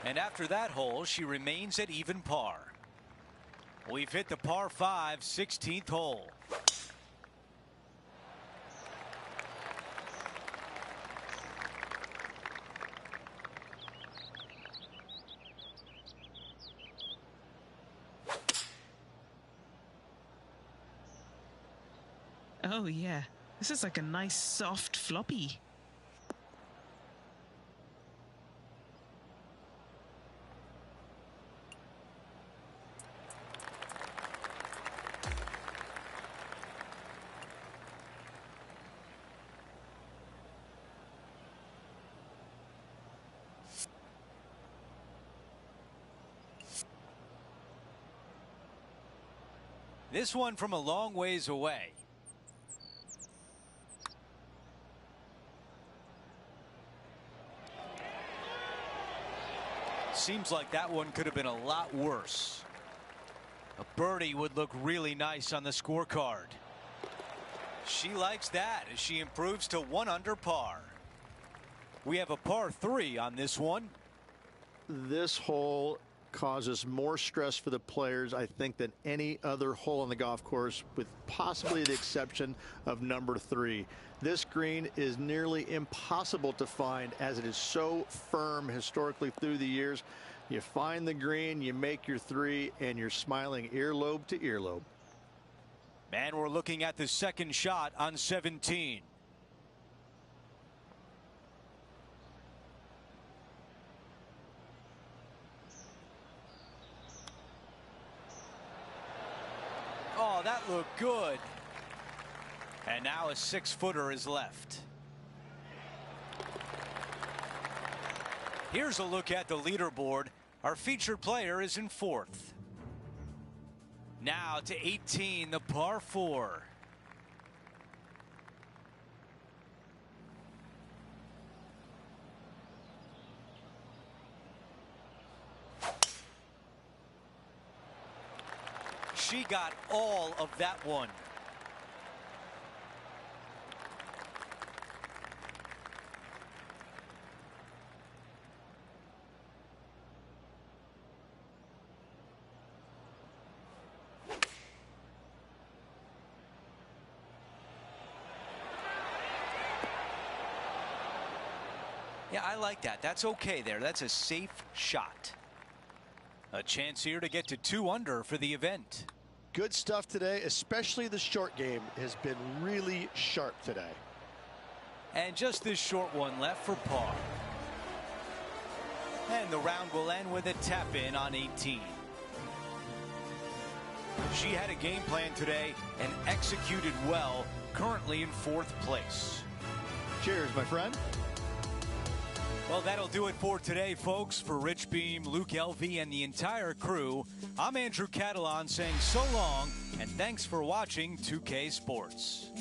And after that hole, she remains at even par. We've hit the par 5, 16th hole. Oh, yeah. This is like a nice soft floppy. This one from a long ways away. Seems like that one could have been a lot worse. A birdie would look really nice on the scorecard. She likes that as she improves to 1 under par. We have a par 3 on this one. This hole causes more stress for the players, I think, than any other hole on the golf course, with possibly the exception of number 3. This green is nearly impossible to find as it is so firm historically through the years. You find the green, you make your 3, and you're smiling earlobe to earlobe. And we're looking at the second shot on 17. Oh, that looked good. And now a 6-footer is left. Here's a look at the leaderboard. Our featured player is in 4th. Now to 18, the par 4. She got all of that one. Yeah, I like that. That's okay there. That's a safe shot. A chance here to get to 2 under for the event. Good stuff today, especially the short game has been really sharp today. And just this short one left for par. And the round will end with a tap in on 18. She had a game plan today and executed well, currently in 4th place. Cheers, my friend. Well, that'll do it for today, folks. For Rich Beam, Luke Elvey, and the entire crew, I'm Andrew Catalan saying so long, and thanks for watching 2K Sports.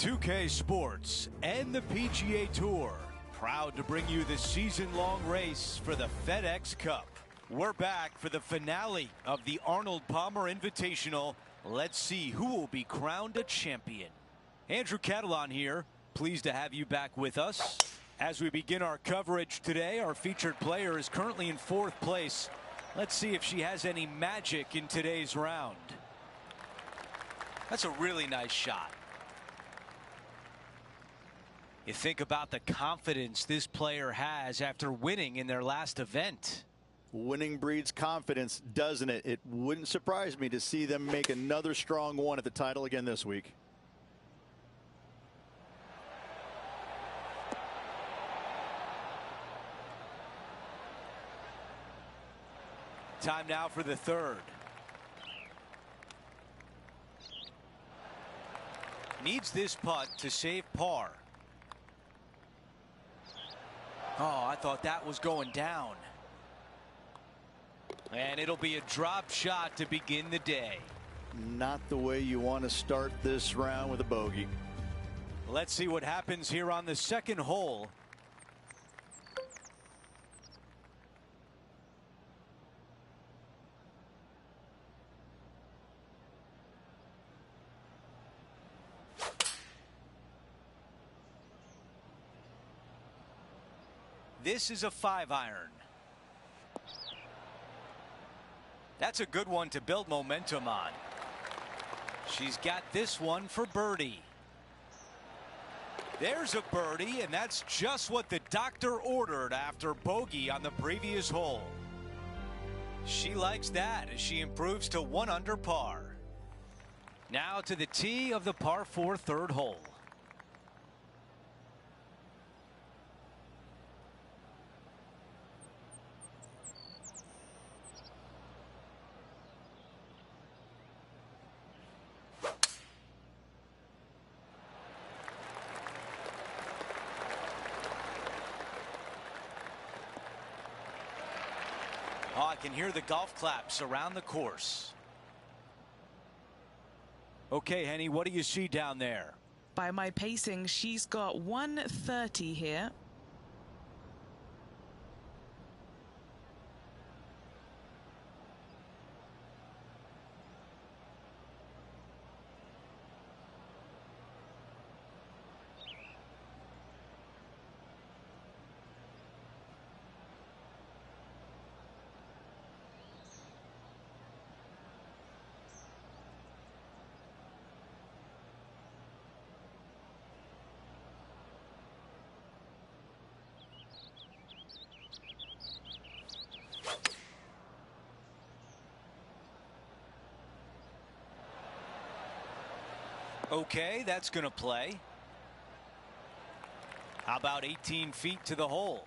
.2K Sports and the PGA Tour, proud to bring you the season-long race for the FedEx Cup. We're back for the finale of the Arnold Palmer Invitational. Let's see who will be crowned a champion. Andrew Catalan here, pleased to have you back with us. As we begin our coverage today, our featured player is currently in 4th place. Let's see if she has any magic in today's round. That's a really nice shot. You think about the confidence this player has after winning in their last event. Winning breeds confidence, doesn't it? It wouldn't surprise me to see them make another strong one at the title again this week. Time now for the 3rd. Needs this putt to save par. Oh, I thought that was going down. And it'll be a drop shot to begin the day. Not the way you want to start this round with a bogey. Let's see what happens here on the second hole. This is a 5-iron. That's a good one to build momentum on. She's got this one for birdie. There's a birdie, and that's just what the doctor ordered after bogey on the previous hole. She likes that as she improves to 1 under par. Now to the tee of the par 4 third hole. Oh, I can hear the golf claps around the course. Okay, Henny, what do you see down there? By my pacing, she's got 130 here. Okay, that's going to play. How about 18 feet to the hole?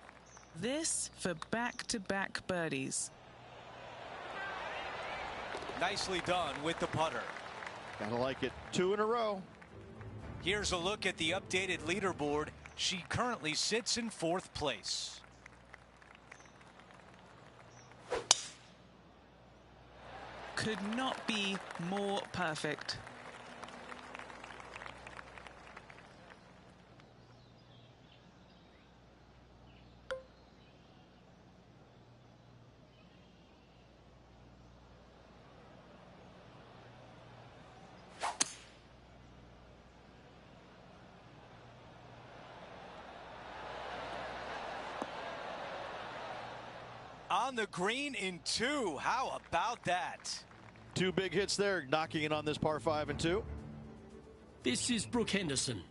This for back-to-back birdies. Nicely done with the putter. Gotta like it. 2 in a row. Here's a look at the updated leaderboard. She currently sits in 4th place. Could not be more perfect. On the green in 2. How about that? 2 big hits there, knocking it on this par 5 and 2. This is Brooke Henderson.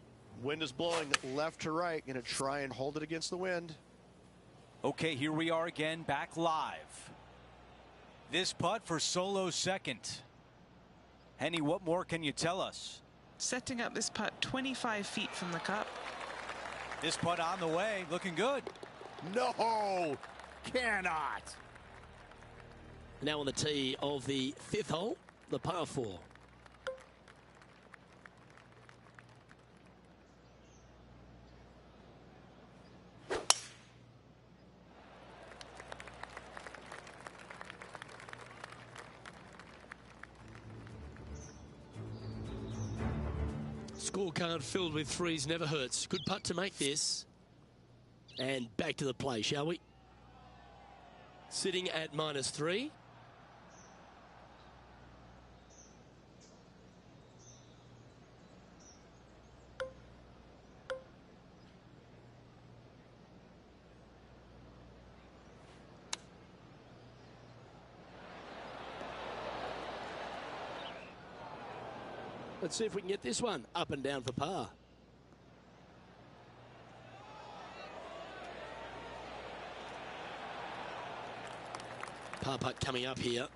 Wind is blowing left to right. Going to try and hold it against the wind. Okay, here we are again, back live. This putt for solo second. Henny, what more can you tell us? Setting up this putt 25 feet from the cup. This putt on the way, looking good. No, cannot. Now on the tee of the 5th hole, the par 4. Scorecard filled with 3s never hurts. Good putt to make this. And back to the play, shall we? Sitting at -3. Let's see if we can get this one up and down for par. Par putt coming up here.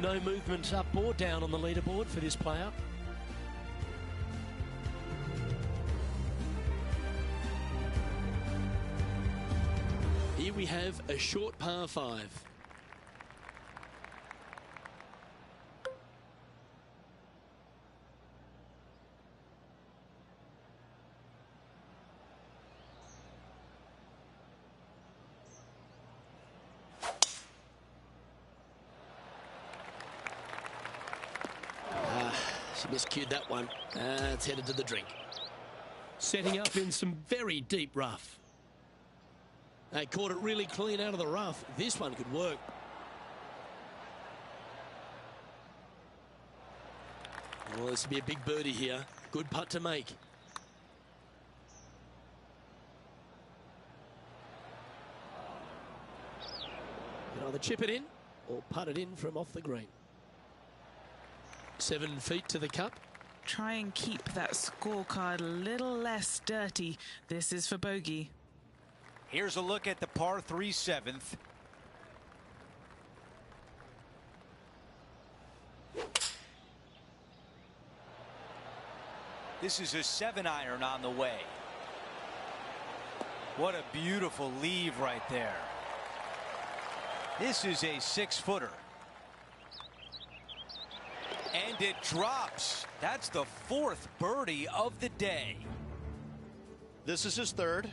No movement up or down on the leaderboard for this player. Here we have a short par 5. She miscued that one. It's headed to the drink. Setting up in some very deep rough. They caught it really clean out of the rough. This one could work. Well, this will be a big birdie here. Good putt to make. You can either chip it in or putt it in from off the green. 7 feet to the cup. Try and keep that scorecard a little less dirty. This is for bogey. Here's a look at the par 3 7th. This is a 7-iron on the way. What a beautiful leave right there. This is a 6-footer. And it drops. That's the 4th birdie of the day. This is his 3rd.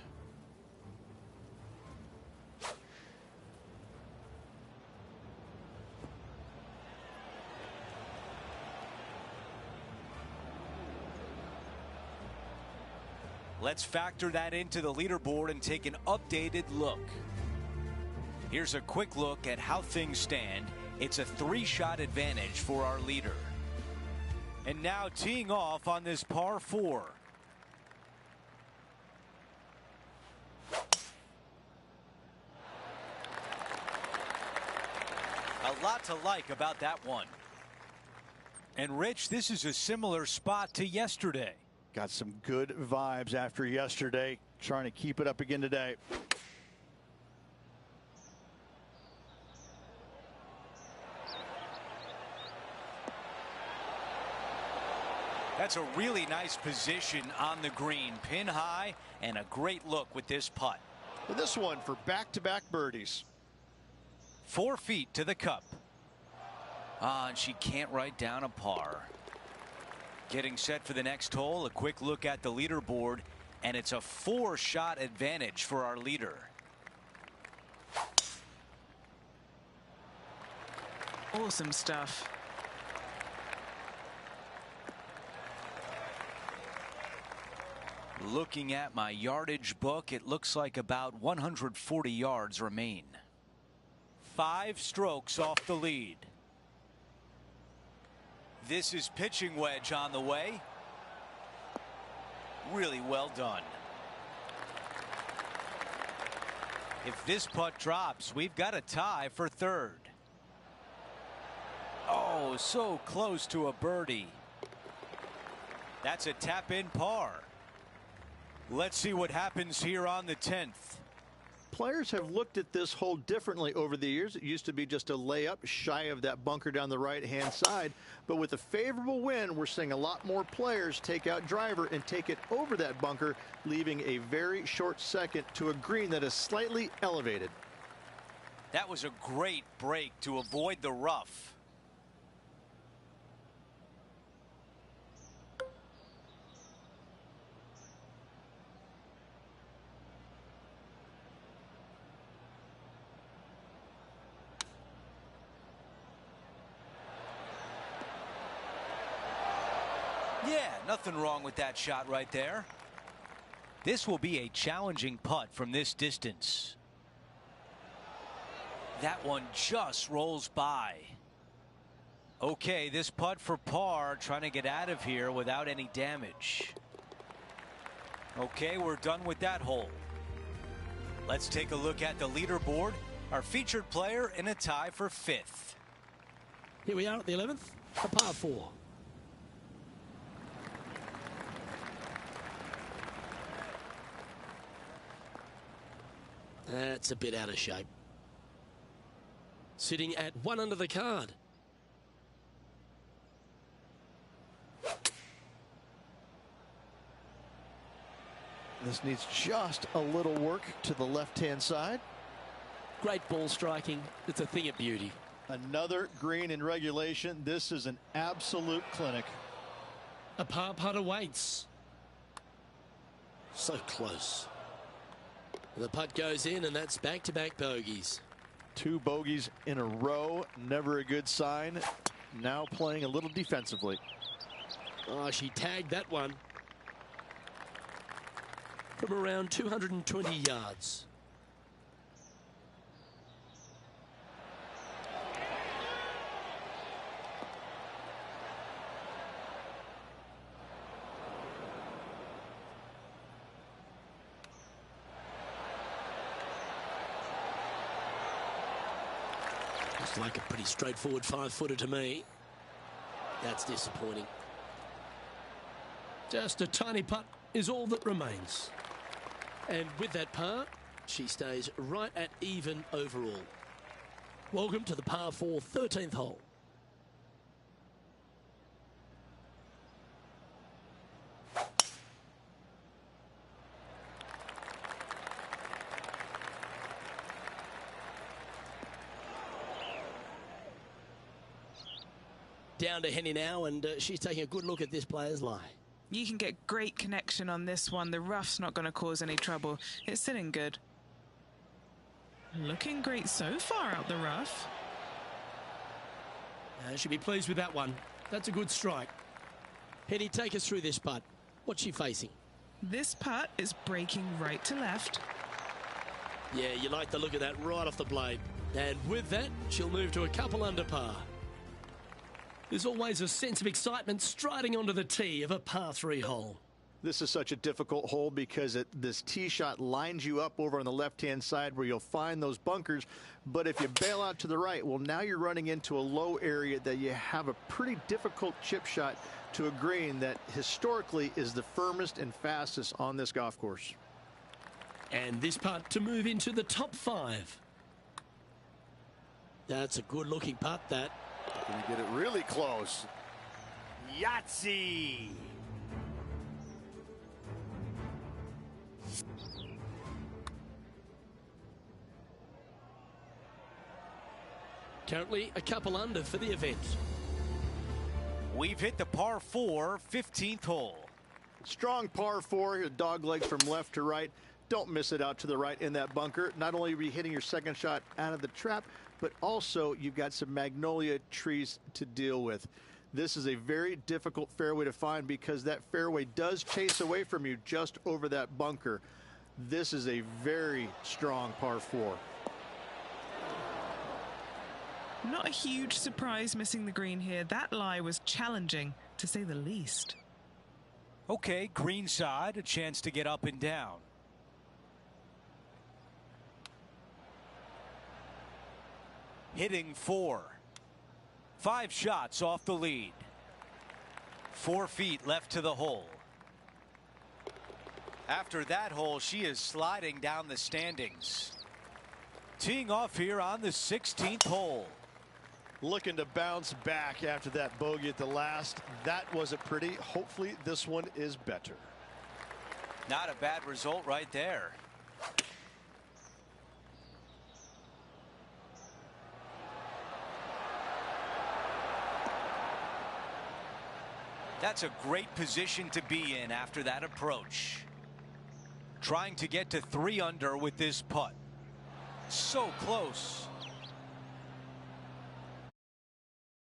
Let's factor that into the leaderboard and take an updated look. Here's a quick look at how things stand. It's a 3-shot advantage for our leader. And now teeing off on this par 4. A lot to like about that one. And Rich, this is a similar spot to yesterday. Got some good vibes after yesterday. Trying to keep it up again today. That's a really nice position on the green. Pin high and a great look with this putt. And this one for back-to-back birdies. 4 feet to the cup. And she can't write down a par. Getting set for the next hole. A quick look at the leaderboard. And it's a 4-shot advantage for our leader. Awesome stuff. Looking at my yardage book, it looks like about 140 yards remain. 5 strokes off the lead. This is pitching wedge on the way. Really well done. If this putt drops, we've got a tie for 3rd. Oh, so close to a birdie. That's a tap-in par. Let's see what happens here on the 10th. Players have looked at this hole differently over the years. It used to be just a layup shy of that bunker down the right-hand side. But with a favorable wind, we're seeing a lot more players take out driver and take it over that bunker, leaving a very short second to a green that is slightly elevated. That was a great break to avoid the rough. Yeah, nothing wrong with that shot right there. This will be a challenging putt from this distance. That one just rolls by. Okay, this putt for par, trying to get out of here without any damage. Okay, we're done with that hole. Let's take a look at the leaderboard. Our featured player in a tie for 5th. Here we are at the 11th, a par 4. That's a bit out of shape. Sitting at 1 under the card. This needs just a little work to the left-hand side. Great ball striking. It's a thing of beauty. Another green in regulation. This is an absolute clinic. A par putt awaits. So close. The putt goes in, and that's back-to-back bogeys. 2 bogeys in a row. Never a good sign. Now playing a little defensively. Oh, she tagged that one from around 220 yards. Looks like a pretty straightforward 5-footer to me. That's disappointing. Just a tiny putt is all that remains. And with that par, she stays right at even overall. Welcome to the par 4 13th hole. Down to Henny now, and she's taking a good look at this player's lie. You can get great connection on this one. The rough's not going to cause any trouble. It's sitting good. Looking great so far out the rough. She'll be pleased with that one. That's a good strike. Henny, take us through this putt. What's she facing? This putt is breaking right to left. Yeah, you like the look of that right off the blade. And with that, she'll move to a couple under par. There's always a sense of excitement striding onto the tee of a par 3 hole. This is such a difficult hole because this tee shot lines you up over on the left-hand side where you'll find those bunkers. But if you bail out to the right, well, now you're running into a low area that you have a pretty difficult chip shot to a green that historically is the firmest and fastest on this golf course. And this putt to move into the top 5. That's a good-looking putt, that. Gonna get it really close. Yahtzee! Currently a couple under for the event. We've hit the par 4 15th hole. Strong par 4, dog legs from left to right. Don't miss it out to the right in that bunker. Not only are you hitting your second shot out of the trap, but also you've got some magnolia trees to deal with. This is a very difficult fairway to find because that fairway does chase away from you just over that bunker. This is a very strong par 4. Not a huge surprise missing the green here. That lie was challenging, to say the least. Okay, green side, a chance to get up and down. Hitting 4. 5 shots off the lead. 4 feet left to the hole. After that hole, she is sliding down the standings. Teeing off here on the 16th hole. Looking to bounce back after that bogey at the last. That wasn't pretty. Hopefully this one is better. Not a bad result right there. That's a great position to be in after that approach. Trying to get to 3 under with this putt. So close.